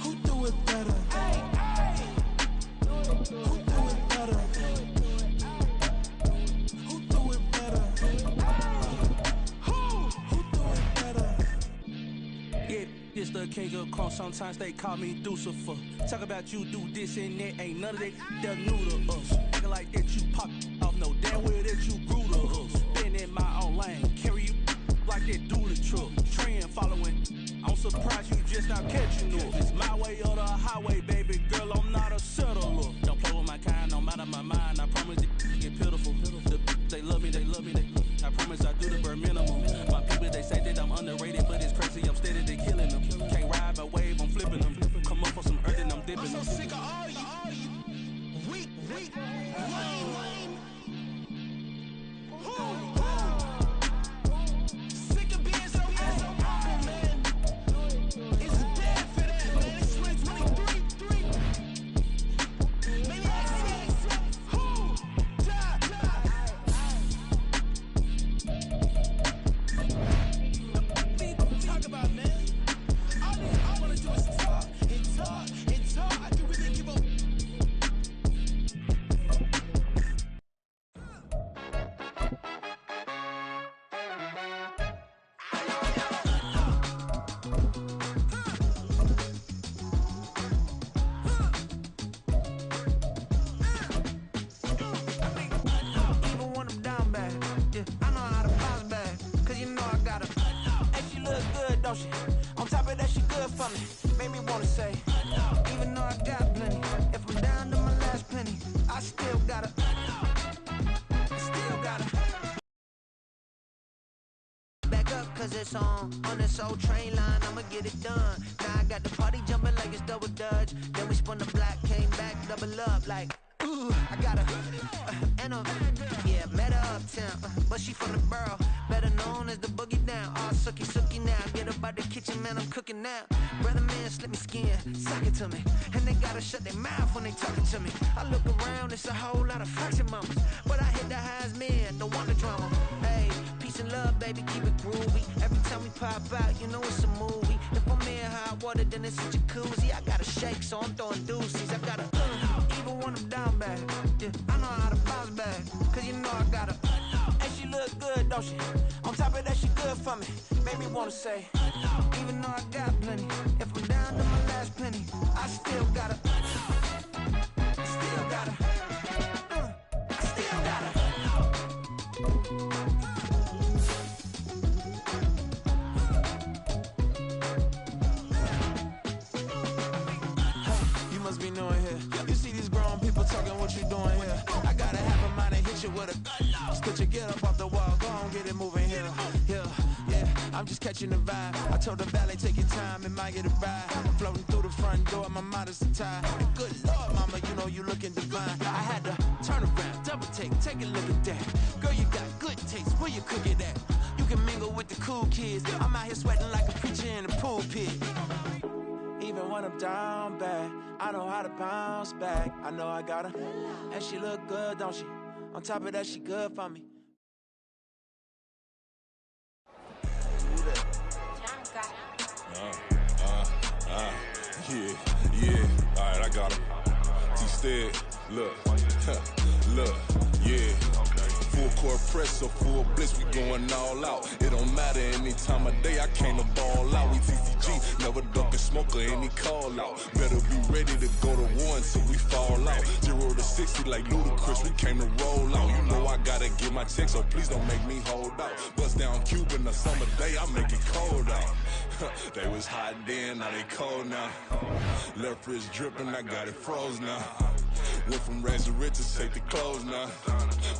Who do it better? Who do it better? Who do it better? Who do it better? Yeah, this the king of crunk. Sometimes they call me Lucifer. Talk about you do this and that. Ain't none of that. They're new to us. Acting like that you pop off. No damn well that you grew to us. Been in my own lane. Carry you like that do the truck. Trend following. I'm surprised you just not catching up. It's my way or the highway, baby girl. I'm not a settler. Don't play with my kind, no matter my mind. I promise it get pitiful. They love me, they love me, they love me. I promise I do the bare minimum. My people, they say that I'm underrated, but it's crazy. I'm steady, they killing them. Can't ride my wave, I'm flipping them. Come up for some earth and I'm dipping them. I'm so sick of all you weak, lame. Sick of being so humble, man. It's dead for that, man. It's 2023. Maniacs, who? Talk about, man. All I want to do is talk and talk and talk. I can really give up. Even when I'm down bad, yeah, I know how to bounce back. Cause you know I got her. Hey, she look good, don't she? On top of that, she good for me. Made me wanna say, even though I got plenty, if I'm down to my last penny, I still gotta. Back up, cause it's on this old train line, I'ma get it done. Now I got the party jumping like it's double dutch. Then we spun the block, came back, double up like. Ooh, I got her, and yeah, met her uptown, but she from the borough, better known as the boogie down. All sookie now, get up out the kitchen, man, I'm cooking now. Brother man, slip me skin, suck it to me, and they gotta shut their mouth when they talking to me. I look around, it's a whole lot of fraction mamas, but I hit the highest men, don't want the drama. Hey, peace and love, baby, keep it groovy. Every time we pop out, you know it's a movie. If I'm in hot water, then it's a jacuzzi. I gotta shake, so I'm throwing deuces. I gotta even when I'm down bad. Yeah, I know how to bounce back, cause you know I gotta. And she look good, don't she? On top of that, she good for me. Made me wanna say, even though I got plenty, if I'm down to my last penny, I still gotta. Still gotta. I still gotta. You must be knowing here. You see these grown people talking, what you doing here? I gotta have a mind to hit you with a. Just put your get up off the wall, go on, get it moving here. Yeah, I'm just catching the vibe. I told the valet, take your time, it might get a ride. Floating through the front door, my mind is a tie. Good Lord, mama, you know you looking divine. I had to turn around, double take a look at that. Girl, you got good taste, where you cook it at? You can mingle with the cool kids. I'm out here sweating like a preacher in a pulpit. Even when I'm down bad, I know how to bounce back. I know I got her, and she look good, don't she? On top of that, she good for me. Yeah. Alright, I got him. T-Stead, look, yeah. Full court press, so full blitz, we going all out. It don't matter any time of day, I came to ball out. We TCG, never duck a smoker, any call out. Better be ready to go to war until we fall out. 0 to 60 like Ludacris, we came to roll out. You know I gotta get my check, so please don't make me hold out. Bust down Cuban a summer day, I make it cold out. They was hot then, now they cold now. Left wrist dripping, I got it froze now. Went from rags to riches, take the clothes now.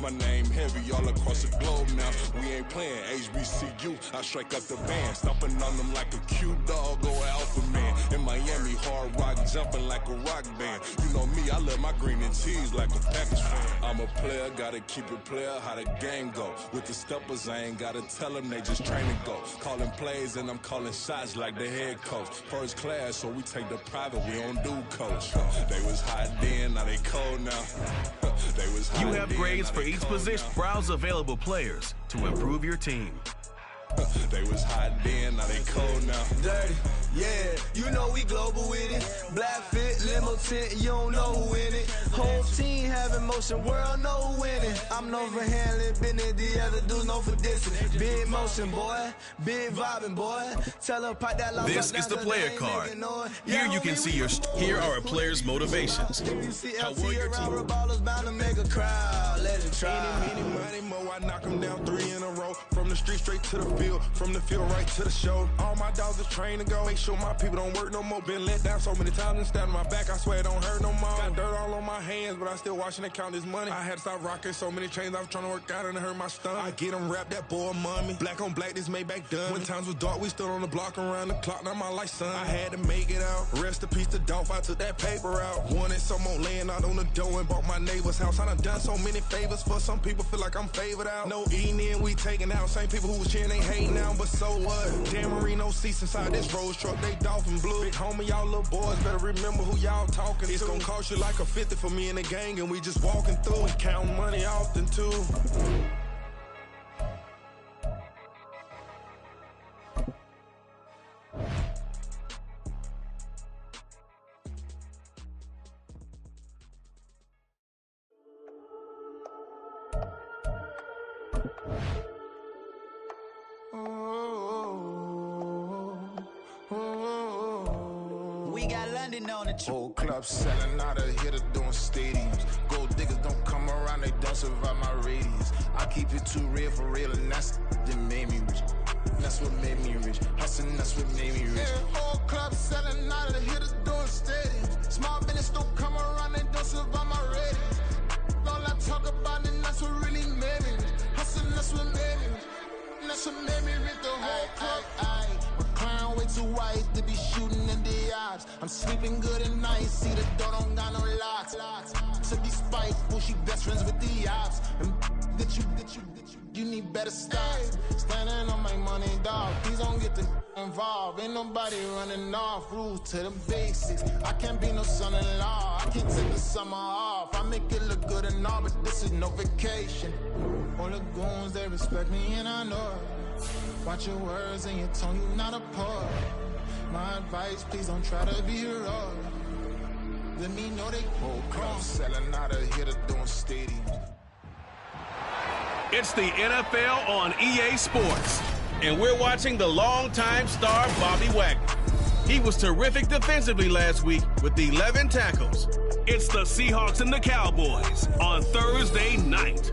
My name heavy all across the globe now. We ain't playing HBCU, I strike up the band. Stomping on them like a cute dog or alpha man. In Miami, hard rock jumping like a rock band. You know me, I love my green and cheese like a Packers fan. I'm a player, gotta keep it player, how the game go. With the steppers, I ain't gotta tell them, they just train to go. Calling plays and I'm calling shots like the head coach. First class, so we take the private, we don't do coach. They was hot then, now they cold now. They was hot. You have grades for each position. Browse available players to improve your team. They was hot then, now they cold now. Dirty, yeah, you know we global with it. Black fit, limo tint, you don't know who in it. Whole team having motion, world know who winning. I'm known for handling business, the other dudes known for dissing. Big motion, boy, big vibing, boy. Tell her pipe that loud. This is the player card. Here you can see your. Here are a player's motivations. How will your team? Ballers bound to make a crowd. Let it try. Any money, mo, I knock them down 3 in a row. From the street straight to the field, from the field right to the show. All my dogs are trained to go. Make sure my people don't work no more. Been let down so many times and stand on my back. I swear it don't hurt no more. Got dirt all on my hands, but I still watching and count this money. I had to stop rocking so many chains. I was trying to work out and it hurt my stomach. I get them wrapped, that boy mommy. Black on black, this Maybach done. When times was dark, we stood on the block around the clock. Now my life, son. I had to make it out. Rest in peace to Dolph. I took that paper out. Wanted some more laying out on the dough and bought my neighbor's house. I done done so many favors for some people. Feel like I'm favored out. No eating in, we taking out. Same people who was cheering, they hating now, but so what? Dan Marino seats inside this Rolls truck, they dolphin blue. Big homie, y'all little boys better remember who y'all talking to. It's gonna cost you like a 50 for me and the gang, and we just walking through and counting money often too. We got London on the trip. Whole club selling out of here to doing stadiums. Gold diggers don't come around, they don't survive my radius. I keep it too real for real, and that's that made me rich. That's what made me rich. Hustling, that's what made me rich. Yeah, whole club selling out of here to doing stadiums. Small business don't come around, they don't survive my radius. All I talk about it, that's what really made me rich. Hustling, that's what made me rich. That's what made me rich. The whole club. My crown way too white to be shooting in the eye. vibes. I'm sleeping good at night, see the door don't got no locks. To be spiteful, she best friends with the ops. And you need better stocks. Standing on my money, dog. Please don't get the involved. Ain't nobody running off. Rules to the basics. I can't be no son-in-law. I can't take the summer off. I make it look good and all, but this is no vacation. All the goons, they respect me and I know it. Watch your words and your tone, you not a poet. My advice, please don't try to be heroic. Let me know they whole club selling out of here to doing stadiums. It's the NFL on EA Sports, and we're watching the longtime star Bobby Wagner. He was terrific defensively last week with 11 tackles. It's the Seahawks and the Cowboys on Thursday night.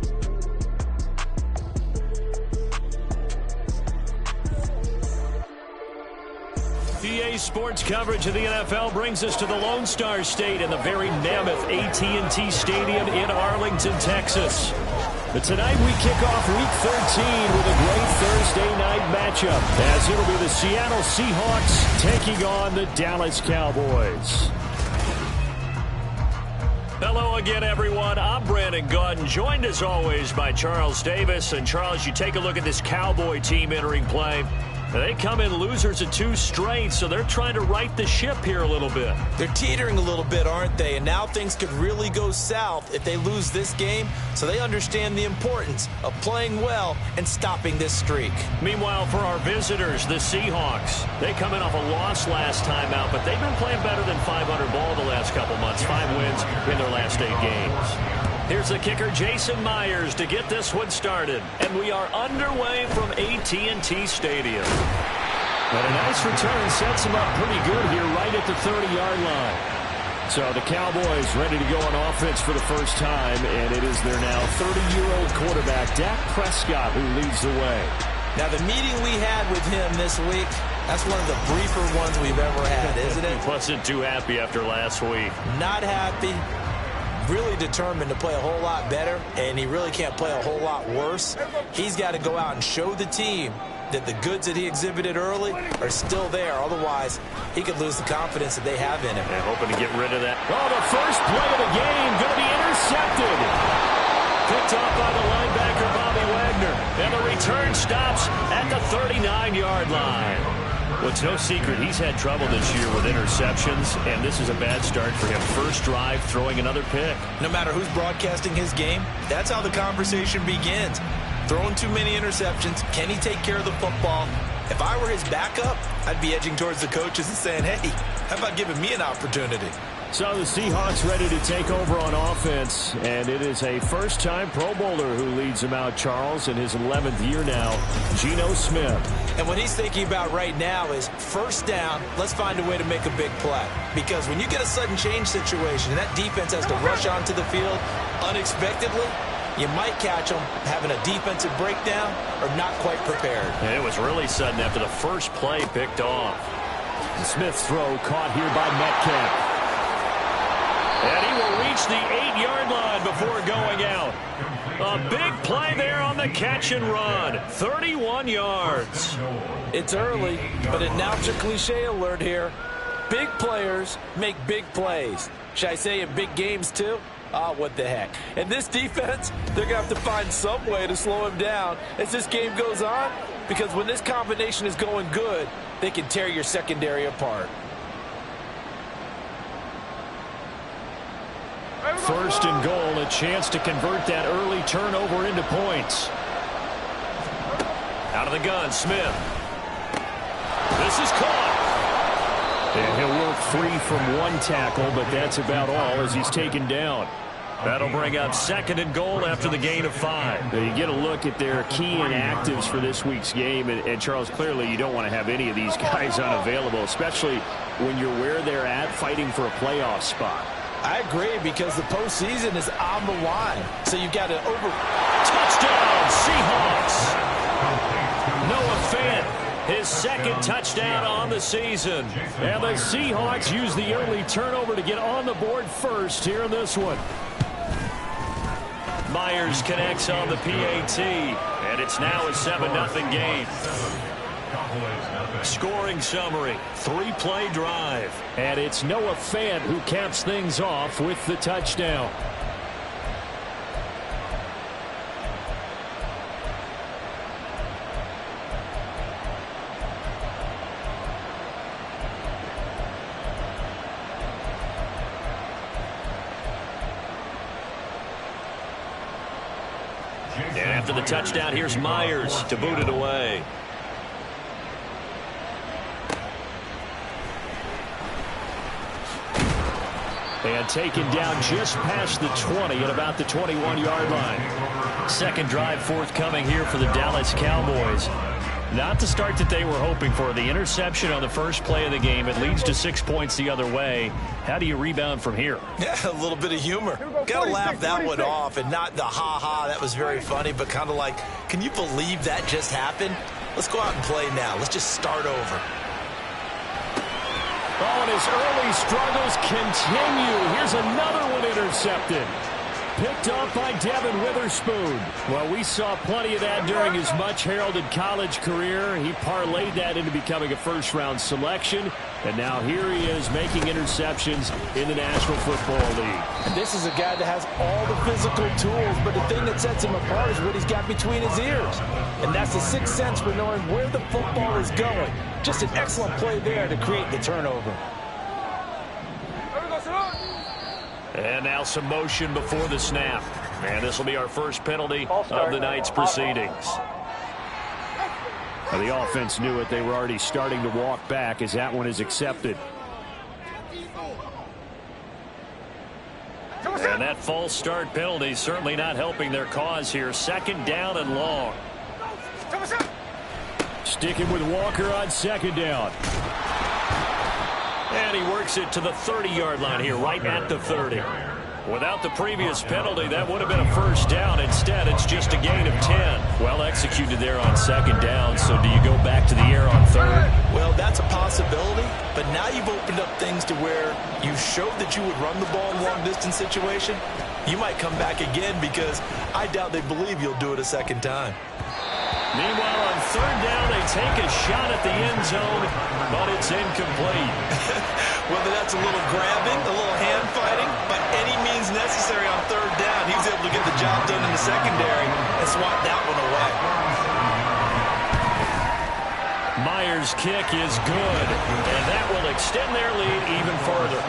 EA Sports coverage of the NFL brings us to the Lone Star State in the very mammoth AT&T Stadium in Arlington, Texas. But tonight we kick off Week 13 with a great Thursday night matchup, as it'll be the Seattle Seahawks taking on the Dallas Cowboys. Hello again, everyone. I'm Brandon Gaudin, joined as always by Charles Davis. And Charles, you take a look at this Cowboy team entering play. They come in losers of 2 straight, so they're trying to right the ship here a little bit. They're teetering a little bit, aren't they? And now things could really go south if they lose this game, so they understand the importance of playing well and stopping this streak. Meanwhile, for our visitors, the Seahawks, they come in off a loss last time out, but they've been playing better than 500 ball the last couple months. 5 wins in their last 8 games. Here's the kicker, Jason Myers, to get this one started. And we are underway from AT&T Stadium. But a nice return sets him up pretty good here right at the 30-yard line. So the Cowboys ready to go on offense for the first time, and it is their now 30-year-old quarterback, Dak Prescott, who leads the way. Now, the meeting we had with him this week, that's one of the briefer ones we've ever had, isn't it? Wasn't too happy after last week. Not happy. Really determined to play a whole lot better, and he really can't play a whole lot worse. He's got to go out and show the team that the goods that he exhibited early are still there. Otherwise, he could lose the confidence that they have in him. They're hoping to get rid of that. Oh, the first play of the game going to be intercepted. Picked off by the linebacker, Bobby Wagner. And the return stops at the 39-yard line. Well, it's no secret he's had trouble this year with interceptions, and this is a bad start for him. First drive, throwing another pick. No matter who's broadcasting his game, that's how the conversation begins. Throwing too many interceptions. Can he take care of the football? If I were his backup, I'd be edging towards the coaches and saying, hey, how about giving me an opportunity? So the Seahawks ready to take over on offense, and it is a first-time Pro Bowler who leads them out, Charles, in his 11th year now, Geno Smith. And what he's thinking about right now is first down, let's find a way to make a big play. Because when you get a sudden change situation and that defense has to rush onto the field unexpectedly, you might catch them having a defensive breakdown or not quite prepared. And it was really sudden after the first play picked off. Smith's throw caught here by Metcalf. And he will reach the 8-yard line before going out. A big play there on the catch and run. 31 yards. It's early, but announcer cliche alert here. Big players make big plays. Should I say in big games too? What the heck. And this defense, they're going to have to find some way to slow him down as this game goes on. Because when this combination is going good, they can tear your secondary apart. First and goal, a chance to convert that early turnover into points. Out of the gun, Smith. This is caught. And he'll work free from one tackle, but that's about all as he's taken down. That'll bring up second and goal after the gain of 5. Now you get a look at their key inactives for this week's game, and Charles, clearly you don't want to have any of these guys unavailable, especially when you're where they're at fighting for a playoff spot. I agree, because the postseason is on the line. So you've got to Touchdown, Seahawks! Noah Fant, his second touchdown on the season. And the Seahawks use the early turnover to get on the board first here in this one. Myers connects on the PAT, and it's now a 7-0 game. Scoring summary, 3-play drive. And it's Noah Fant who caps things off with the touchdown. And after the touchdown, here's Myers to boot it away. And taken down just past the 20 at about the 21-yard line. Second drive forthcoming here for the Dallas Cowboys. Not the start that they were hoping for. The interception on the first play of the game. It leads to 6 points the other way. How do you rebound from here? Yeah, a little bit of humor. Got to laugh that one off and not the ha-ha. That was very funny, but kind of like, can you believe that just happened? Let's go out and play now. Let's just start over. Oh, and his early struggles continue. Here's another one intercepted. Picked off by Devin Witherspoon. Well, we saw plenty of that during his much-heralded college career. He parlayed that into becoming a first-round selection. And now here he is making interceptions in the National Football League. This is a guy that has all the physical tools, but the thing that sets him apart is what he's got between his ears. And that's the sixth sense for knowing where the football is going. Just an excellent play there to create the turnover. And now some motion before the snap. And this will be our first penalty of the night's proceedings. Well, the offense knew it. They were already starting to walk back as that one is accepted. And that false start penalty certainly not helping their cause here. Second down and long. Sticking with Walker on second down. And he works it to the 30-yard line here, right at the 30. Without the previous penalty, that would have been a first down. Instead, it's just a gain of 10. Well executed there on second down. So do you go back to the air on third? Well, that's a possibility. But now you've opened up things to where you showed that you would run the ball in a long-distance situation. You might come back again because I doubt they believe you'll do it a second time. Meanwhile, on third down, they take a shot at the end zone, but it's incomplete. Whether that's a little grabbing, a little hand fighting, by any means necessary on third down, he was able to get the job done in the secondary and swat that one away. Myers' kick is good, and that will extend their lead even further.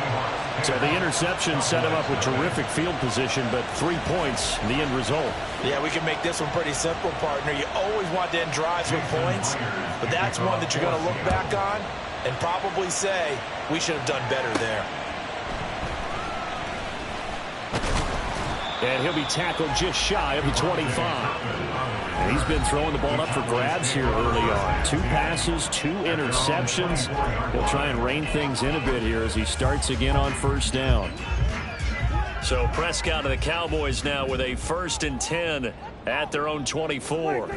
So the interception set him up with terrific field position, but 3 points, the end result. Yeah, we can make this one pretty simple, partner. You always want to end drives with points, but that's one that you're going to look back on and probably say, we should have done better there. And he'll be tackled just shy of the 25. And he's been throwing the ball up for grabs here early on. 2 passes, 2 interceptions. He'll try and rein things in a bit here as he starts again on first down. So Prescott of the Cowboys now with a 1st and 10 at their own 24.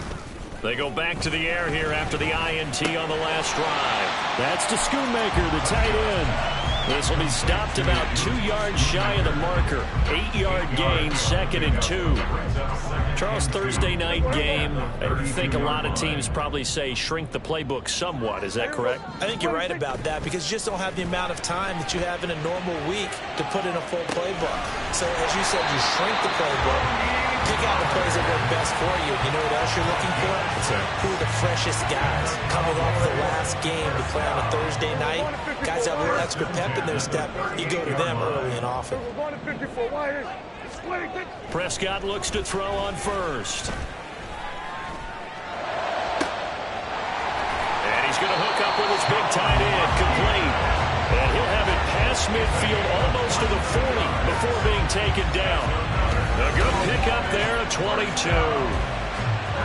They go back to the air here after the INT on the last drive. That's to Schoonmaker, the tight end. This will be stopped about 2 yards shy of the marker. 8-yard gain, 2nd and 2. Charles, Thursday night game, I think a lot of teams probably say shrink the playbook somewhat. Is that correct? I think you're right about that because you just don't have the amount of time that you have in a normal week to put in a full playbook. So as you said, you shrink the playbook, pick out the plays that work best for you. You know what else you're looking for? Who are the freshest guys coming off the last game to play on a Thursday night? Guys have a little extra pep in their step. You go to them early and often. Prescott looks to throw on first. And he's going to hook up with his big tight end, complete. And he'll have it past midfield almost to the 40 before being taken down. A good pickup there at 22.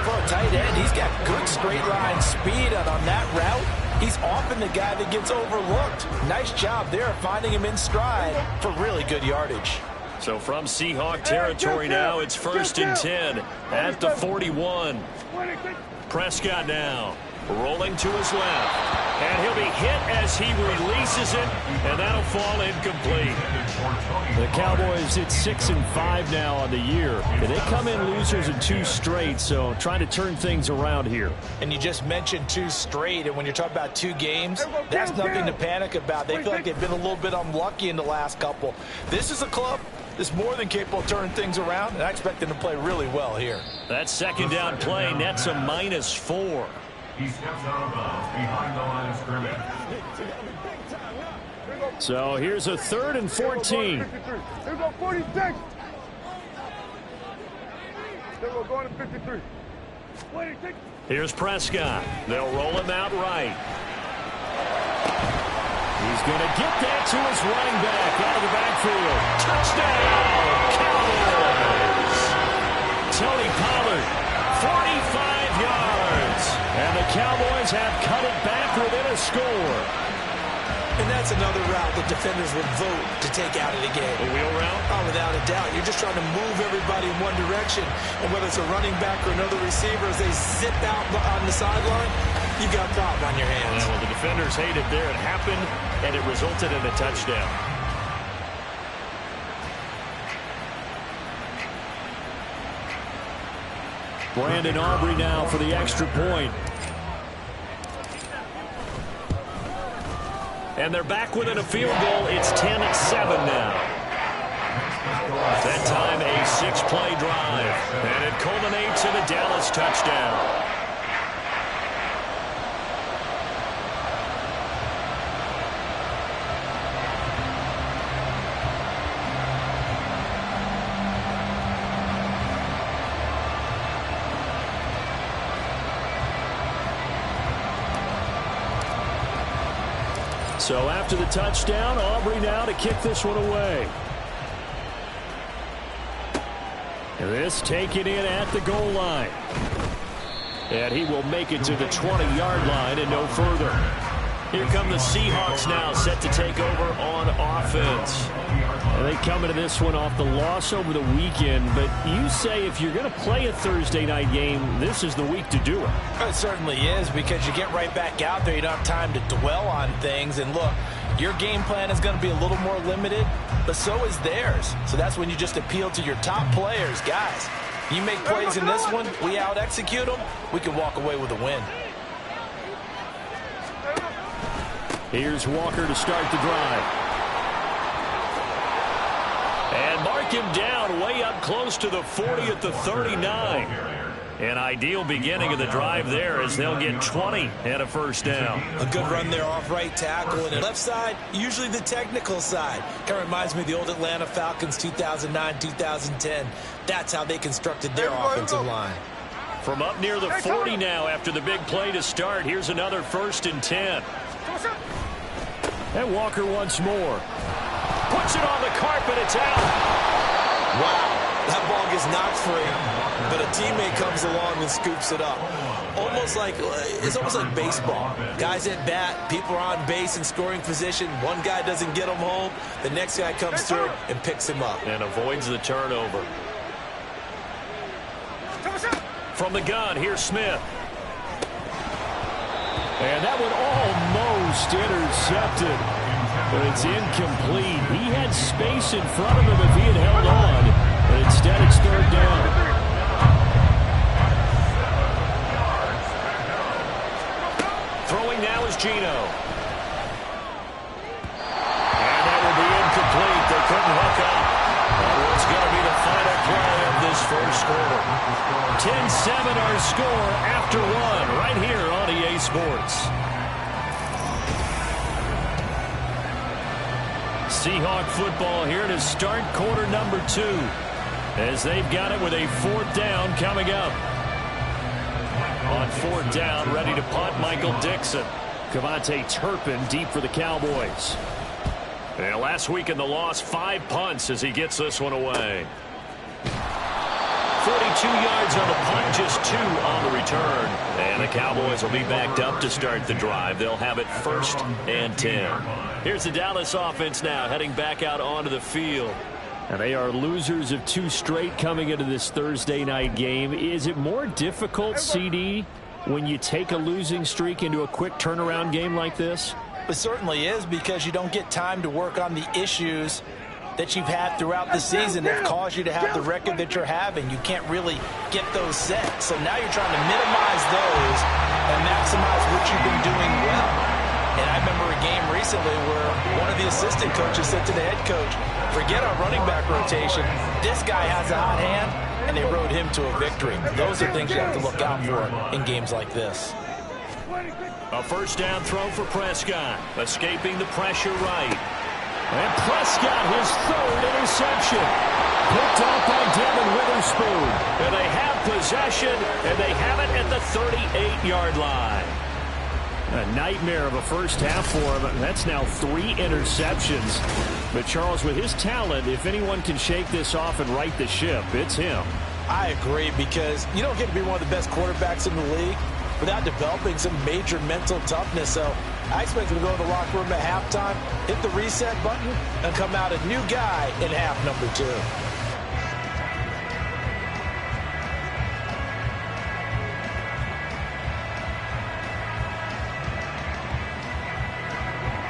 For a tight end, he's got good straight line speed, and on that route, he's often the guy that gets overlooked. Nice job there finding him in stride for really good yardage. So from Seahawk territory now, it's 1st and 10 at the 41. Prescott now rolling to his left. And he'll be hit as he releases it, and that'll fall incomplete. The Cowboys at 6-5 now on the year. And they come in losers in 2 straight, so trying to turn things around here. And you just mentioned 2 straight, and when you're talking about 2 games, that's nothing to panic about. They feel like they've been a little bit unlucky in the last couple. This is a club that's more than capable of turning things around, and I expect them to play really well here. That second down play nets a -4. He steps out of bounds behind the line of scrimmage. So here's a 3rd and 14. Here go 46. Here we're going to 53. 26. Here's Prescott. They'll roll him out right. He's going to get that to his running back out of the backfield. Touchdown, Cowboys! Tony Pollard, 45 yards. And the Cowboys have cut it back within a score. And that's another route that defenders would vote to take out of the game. A wheel route? Oh, without a doubt. You're just trying to move everybody in one direction. And whether it's a running back or another receiver, as they zip out on the sideline, you've got a problem on your hands. Well, the defenders hate it there. It happened, and it resulted in a touchdown. Brandon Aubrey now for the extra point. And they're back within a field goal. It's 10-7 now. That time a 6-play drive. And it culminates in a Dallas touchdown. So after the touchdown, Aubrey now to kick this one away. And this taken in at the goal line. And he will make it to the 20-yard line and no further. Here come the Seahawks now, set to take over on offense. And they come into this one off the loss over the weekend. But you say if you're going to play a Thursday night game, this is the week to do it. It certainly is, because you get right back out there. You don't have time to dwell on things. And look, your game plan is going to be a little more limited, but so is theirs. So that's when you just appeal to your top players. Guys, you make plays in this one, we out-execute them, we can walk away with a win. Here's Walker to start the drive. And mark him down way up close to the 40 at the 39. An ideal beginning of the drive there as they'll get 20 and a first down. A good run there off right tackle. And left side, usually the technical side. Kind of reminds me of the old Atlanta Falcons 2009-2010. That's how they constructed their offensive line. From up near the 40 now after the big play to start. Here's another 1st and 10. And Walker once more. Puts it on the carpet. It's out. Wow. That ball gets knocked free, but a teammate comes along and scoops it up. It's almost like baseball. Guys at bat, people are on base in scoring position. One guy doesn't get him home. The next guy comes through and picks him up. And avoids the turnover. From the gun, here's Smith. And that one almost intercepted. But it's incomplete. He had space in front of him if he had held on. But instead, it's 3rd down. Throwing now is Gino. And that will be incomplete. They couldn't hook up. And what's going to be the final play of this first quarter? 10-7 our score after 1 right here on EA Sports. Seahawk football here to start quarter number 2 as they've got it with a 4th down coming up. On 4th down, ready to punt, Michael Dixon. Cavante Turpin deep for the Cowboys. And last week in the loss, 5 punts as he gets this one away. 42 yards on the punt, just 2 on the return. And the Cowboys will be backed up to start the drive. They'll have it 1st and 10. Here's the Dallas offense now, heading back out onto the field. And they are losers of 2 straight coming into this Thursday night game. Is it more difficult, CD, when you take a losing streak into a quick turnaround game like this? It certainly is, because you don't get time to work on the issues that you've had throughout the season that caused you to have the record that you're having. You can't really get those set. So now you're trying to minimize those and maximize what you've been doing well. And I remember a game recently where one of the assistant coaches said to the head coach, forget our running back rotation. This guy has a hot hand, and they rode him to a victory. Those are things you have to look out for in games like this. A first down throw for Prescott, escaping the pressure right. And Prescott, his third interception. Picked off by Devin Witherspoon. And they have possession, and they have it at the 38-yard line. A nightmare of a first half for him. That's now 3 interceptions. But Charles, with his talent, if anyone can shake this off and right the ship, it's him. I agree, because you don't get to be one of the best quarterbacks in the league without developing some major mental toughness. So I expect him to go in the locker room at halftime, hit the reset button, and come out a new guy in half number 2.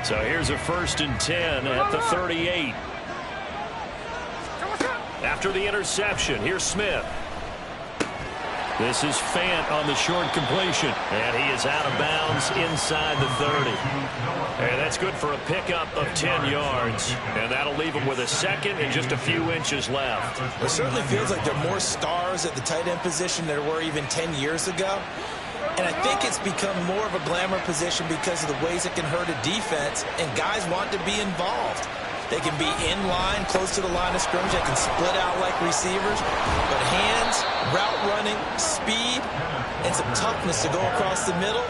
So here's a 1st and 10 at the 38. After the interception, here's Smith. This is Fant on the short completion. And he is out of bounds inside the 30. And that's good for a pickup of 10 yards. And that'll leave him with a second and just a few inches left. It certainly feels like there are more stars at the tight end position than there were even 10 years ago. And I think it's become more of a glamour position because of the ways it can hurt a defense, and guys want to be involved. They can be in line, close to the line of scrimmage. They can split out like receivers. But hands, route running, speed, and some toughness to go across the middle,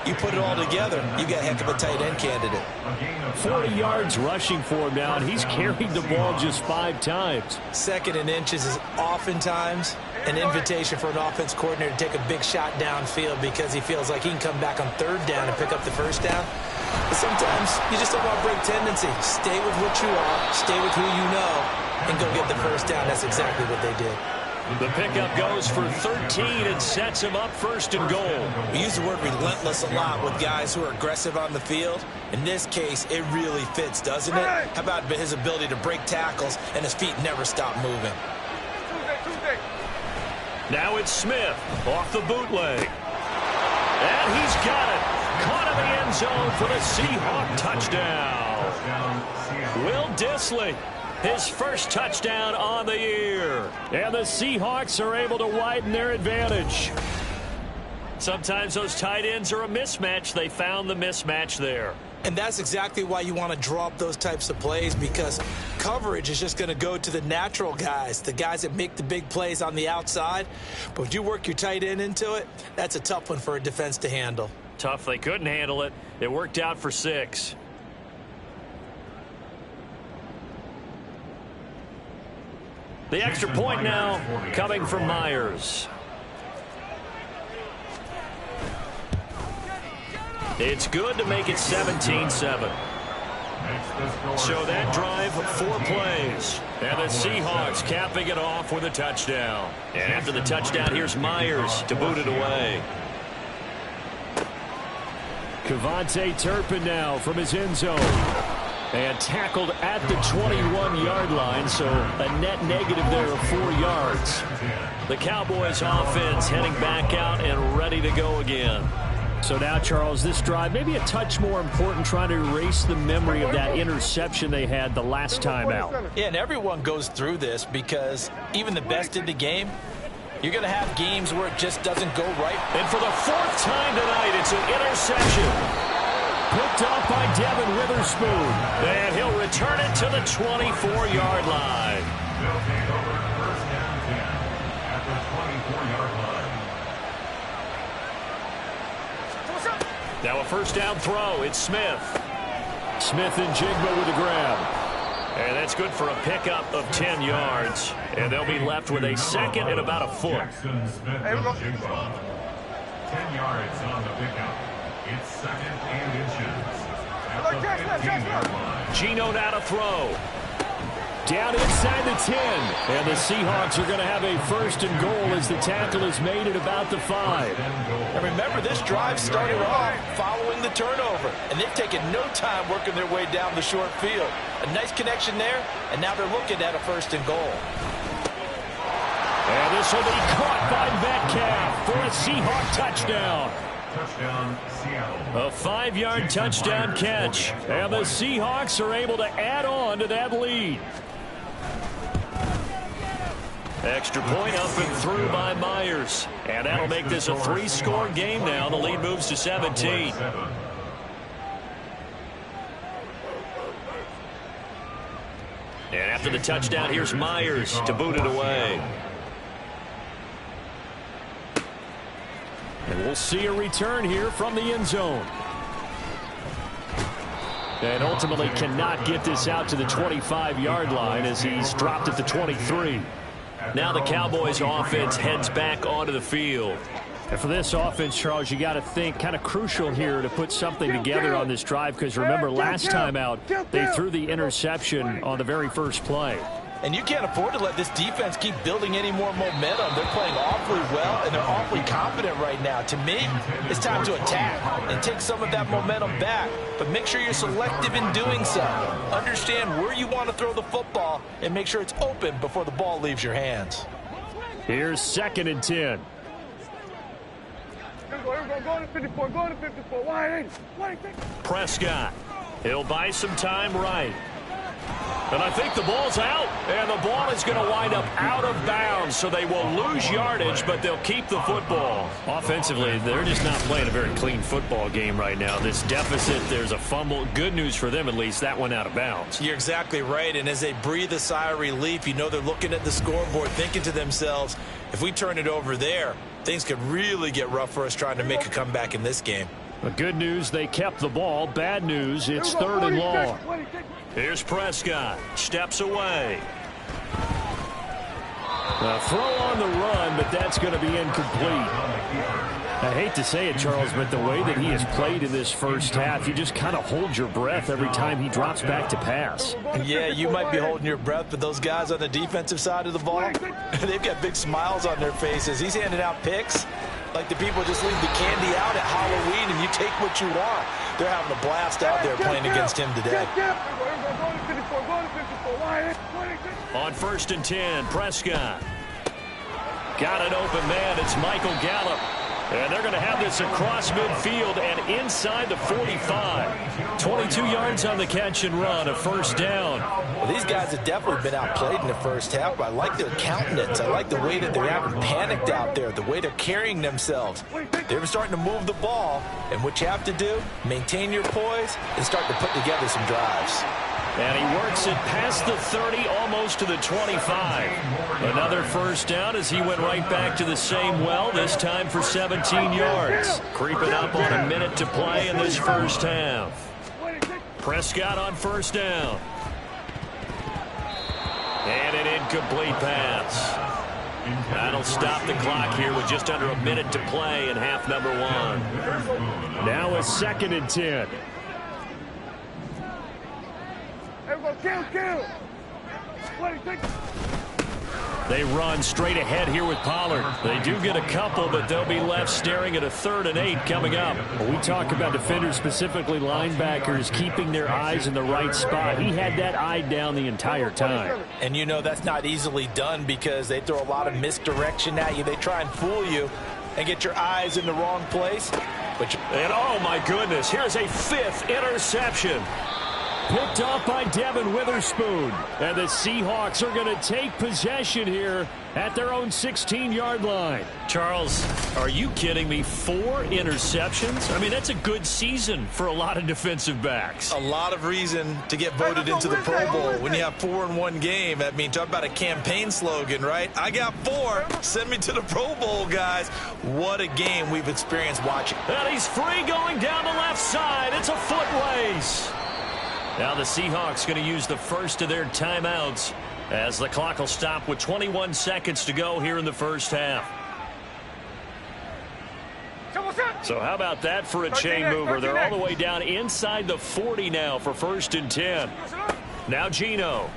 you put it all together, you got a heck of a tight end candidate. 40 yards rushing for him now, and he's carried the ball just 5 times. 2nd and inches is oftentimes an invitation for an offense coordinator to take a big shot downfield because he feels like he can come back on 3rd down and pick up the 1st down. But sometimes you just don't want to break tendency. Stay with what you are, stay with who you know, and go get the 1st down. That's exactly what they did. The pickup goes for 13 and sets him up 1st and goal. We use the word relentless a lot with guys who are aggressive on the field. In this case, it really fits, doesn't it? How about his ability to break tackles and his feet never stop moving? Now it's Smith off the bootleg. And he's got it. Caught in the end zone for the Seahawk touchdown. Will Dissly, his first touchdown on the year. And the Seahawks are able to widen their advantage. Sometimes those tight ends are a mismatch. They found the mismatch there. And that's exactly why you want to draw up those types of plays, because coverage is just going to go to the natural guys, the guys that make the big plays on the outside. But when you work your tight end into it, that's a tough one for a defense to handle. Tough. They couldn't handle it. It worked out for 6. The extra point now coming from Myers. It's good to make it 17-7. So that drive, 4 plays. And the Seahawks capping it off with a touchdown. And after the touchdown, here's Myers to boot it away. Kevontae Turpin now from his end zone. And tackled at the 21-yard line, so a net negative there of 4 yards. The Cowboys offense heading back out and ready to go again. So now, Charles, this drive maybe a touch more important, trying to erase the memory of that interception they had the last time out. Yeah, and everyone goes through this because even the best in the game, you're going to have games where it just doesn't go right. And for the 4th time tonight, it's an interception. Picked off by Devin Witherspoon. And he'll return it to the 24-yard line. They'll take over 1st and 10 at the 24-yard line. Now a 1st down throw. It's Smith. Smith and Jigba with the grab. And that's good for a pickup of 10 yards. And they'll be left with a 2nd and about a foot. Jackson, Smith, and Jigba. 10 yards on the pickup. It's 2nd and inches at the 15-yard line. Geno now to throw. Down inside the 10. And the Seahawks are going to have a first and goal as the tackle is made at about the 5. And remember, this drive started off following the turnover. And they've taken no time working their way down the short field. A nice connection there, and now they're looking at a first and goal. And this will be caught by Metcalf for a Seahawk touchdown. Touchdown, Seattle. A 5-yard touchdown catch. And the Seahawks are able to add on to that lead. Extra point up and through by Myers. And that'll make this a 3-score game now. The lead moves to 17. And after the touchdown, here's Myers to boot it away. And we'll see a return here from the end zone. And ultimately cannot get this out to the 25-yard line as he's dropped at the 23. Now the Cowboys offense heads back onto the field. And for this offense, Charles, you got to think kind of crucial here to put something together on this drive, because remember last time out they threw the interception on the very first play. And you can't afford to let this defense keep building any more momentum. They're playing awfully well, and they're awfully confident right now. To me, it's time to attack and take some of that momentum back. But make sure you're selective in doing so. Understand where you want to throw the football and make sure it's open before the ball leaves your hands. Here's 2nd and 10. Go to 54. Go to 54. Why? Prescott. He'll buy some time right. And I think the ball's out, and the ball is going to wind up out of bounds, so they will lose yardage, but they'll keep the football. Offensively, they're just not playing a very clean football game right now. This deficit, there's a fumble. Good news for them, at least. That went out of bounds. You're exactly right, and as they breathe a sigh of relief, you know they're looking at the scoreboard, thinking to themselves, if we turn it over there, things could really get rough for us trying to make a comeback in this game. But good news, they kept the ball. Bad news, it's 3rd and long. Here's Prescott. Steps away. A throw on the run, but that's going to be incomplete. I hate to say it, Charles, but the way that he has played in this first half, you just kind of hold your breath every time he drops back to pass. Yeah, you might be holding your breath, but those guys on the defensive side of the ball, they've got big smiles on their faces. He's handing out picks like the people just leave the candy out at Halloween and you take what you want. They're having a blast out there playing against him today. On 1st and 10, Prescott. Got an open man. It's Michael Gallup. And they're going to have this across midfield and inside the 45. 22 yards on the catch and run, a 1st down. Well, these guys have definitely been outplayed in the first half, but I like their countenance. I like the way that they haven't panicked out there, the way they're carrying themselves. They're starting to move the ball, and what you have to do, maintain your poise and start to put together some drives. And he works it past the 30, almost to the 25. Another 1st down as he went right back to the same well, this time for 17 yards. Creeping up on a minute to play in this first half. Prescott on 1st down. And an incomplete pass. That'll stop the clock here with just under a minute to play in half number 1. Now a 2nd and 10. They run straight ahead here with Pollard. They do get a couple, but they'll be left staring at a 3rd and 8 coming up. We talk about defenders, specifically linebackers, keeping their eyes in the right spot. He had that eye down the entire time. And you know that's not easily done because they throw a lot of misdirection at you. They try and fool you and get your eyes in the wrong place. And oh my goodness, here's a 5th interception. Picked off by Devin Witherspoon. And the Seahawks are going to take possession here at their own 16-yard line. Charles, are you kidding me? 4 interceptions? I mean, that's a good season for a lot of defensive backs. A lot of reason to get voted into the Pro Bowl when you have 4 in one game. I mean, talk about a campaign slogan, right? I got 4. Send me to the Pro Bowl, guys. What a game we've experienced watching. And he's free going down the left side. It's a foot race. Now the Seahawks going to use the first of their timeouts as the clock will stop with 21 seconds to go here in the first half. So how about that for a chain mover? They're all the way down inside the 40 now for 1st and 10. Now Geno.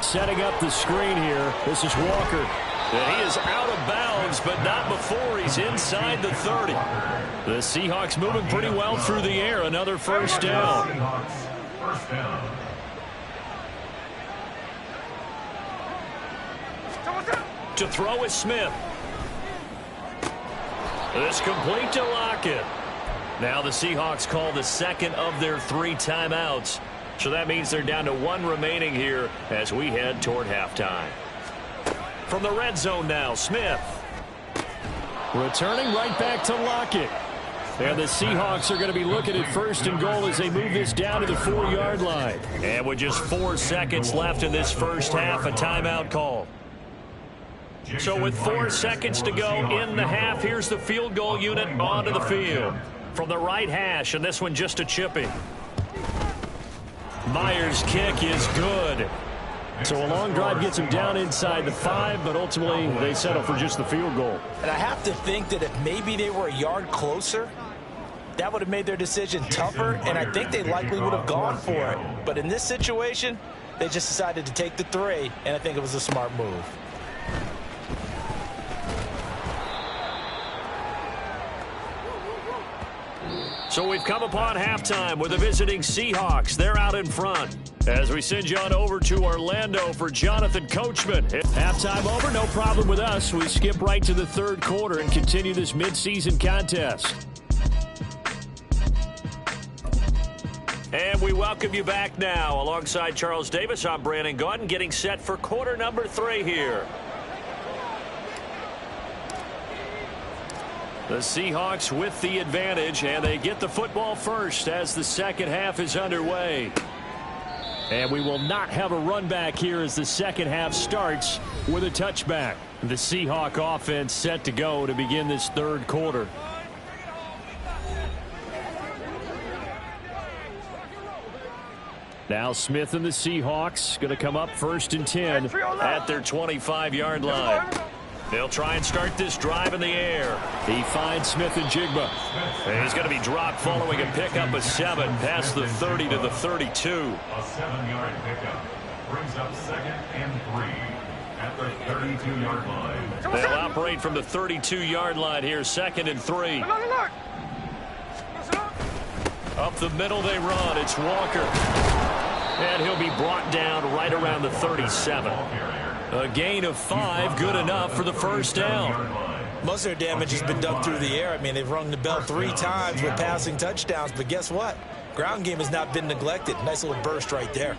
Setting up the screen here. This is Walker. And he is out of bounds, but not before he's inside the 30. The Seahawks moving pretty well through the air. Another first down. First down. To throw is Smith. This complete to Lockett. Now the Seahawks call the second of their 3 timeouts. So that means they're down to 1 remaining here as we head toward halftime. From the red zone now, Smith. Returning right back to Lockett. And the Seahawks are going to be looking at first and goal as they move this down to the 4-yard line. And with just 4 seconds left in this first half, a timeout call. So with 4 seconds to go in the half, here's the field goal unit onto the field. From the right hash, and this one just a chippy. Myers' kick is good. So a long drive gets him down inside the 5, but ultimately they settle for just the field goal. And I have to think that if maybe they were a yard closer, that would have made their decision tougher, and I think they likely would have gone for it. But in this situation, they just decided to take the 3, and I think it was a smart move. So we've come upon halftime with the visiting Seahawks. They're out in front. As we send you on over to Orlando for Jonathan Coachman. Halftime over, no problem with us. We skip right to the 3rd quarter and continue this midseason contest. And we welcome you back now. Alongside Charles Davis, I'm Brandon Gaudin, getting set for quarter number 3 here. The Seahawks with the advantage, and they get the football first as the second half is underway. And we will not have a run back here as the second half starts with a touchback. The Seahawk offense set to go to begin this 3rd quarter. Now Smith and the Seahawks going to come up 1st and 10 at their 25-yard line. They'll try and start this drive in the air. He finds Smith and Jigba. And he's going to be dropped following a pickup of 7 past the 30 to the 32. A 7-yard pickup brings up 2nd and 3 at the 32-yard line. They'll operate from the 32-yard line here, 2nd and 3. Up the middle they run. It's Walker. And he'll be brought down right around the 37. A gain of 5, good enough for the first down. Most of their damage has been done through the air. I mean, they've rung the bell 3 times with passing touchdowns, but guess what? Ground game has not been neglected. Nice little burst right there.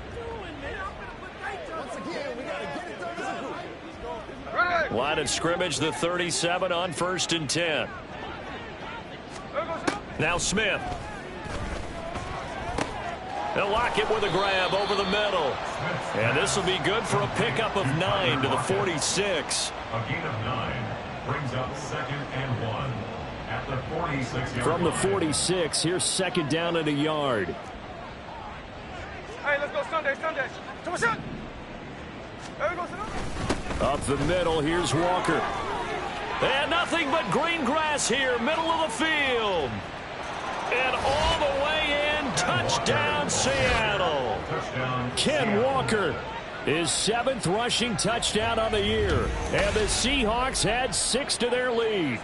Line of scrimmage, the 37 on 1st and 10. Now Smith. They'll lock it with a grab over the middle. And this will be good for a pickup of 9 to the 46. A gain of 9 brings up 2nd and 1 at the 46-yard From the line. 46, here's 2nd down and a yard. Hey, let's go Sunday. Come on, shot. There we go, Up the middle, here's Walker. And nothing but green grass here, middle of the field. And all the way in, touchdown Seattle. Ken Walker, his 7th rushing touchdown on the year. And the Seahawks add 6 to their lead.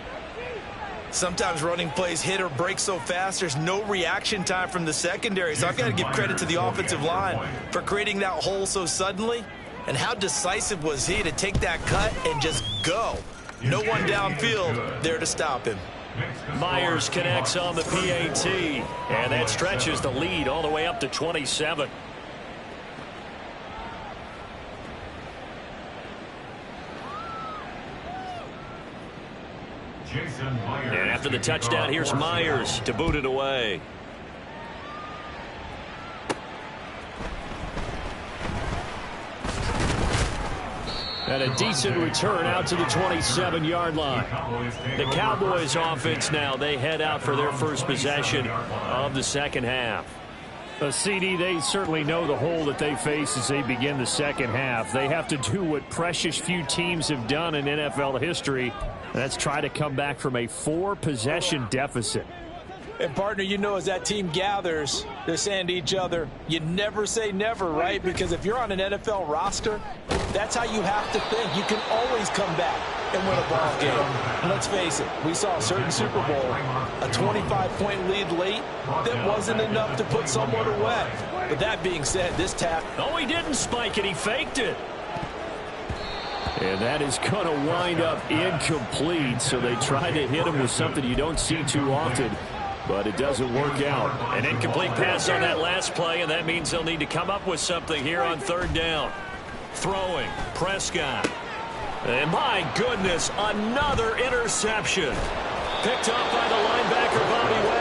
Sometimes running plays hit or break so fast, there's no reaction time from the secondary. So I've got to give credit to the offensive line for creating that hole so suddenly. And how decisive was he to take that cut and just go? No one downfield there to stop him. Myers connects on the PAT, and that stretches the lead all the way up to 27. And after the touchdown, here's Myers to boot it away. And a decent return out to the 27-yard line. The Cowboys offense now, they head out for their first possession of the second half. CD, they certainly know the hole that they face as they begin the second half. They have to do what precious few teams have done in NFL history, and that's try to come back from a 4-possession deficit. And, partner, you know, as that team gathers, they're saying to each other, you never say never, right? Because if you're on an NFL roster, that's how you have to think. You can always come back and win a ball game. And let's face it, we saw a certain Super Bowl, a 25-point lead late that wasn't enough to put someone away. But that being said, this tackle. Oh, he didn't spike it. He faked it. And that is going to wind up incomplete. So they try to hit him with something you don't see too often, but it doesn't work out. An incomplete pass on that last play, and that means they'll need to come up with something here on third down. Throwing, Prescott. And my goodness, another interception. Picked up by the linebacker, Bobby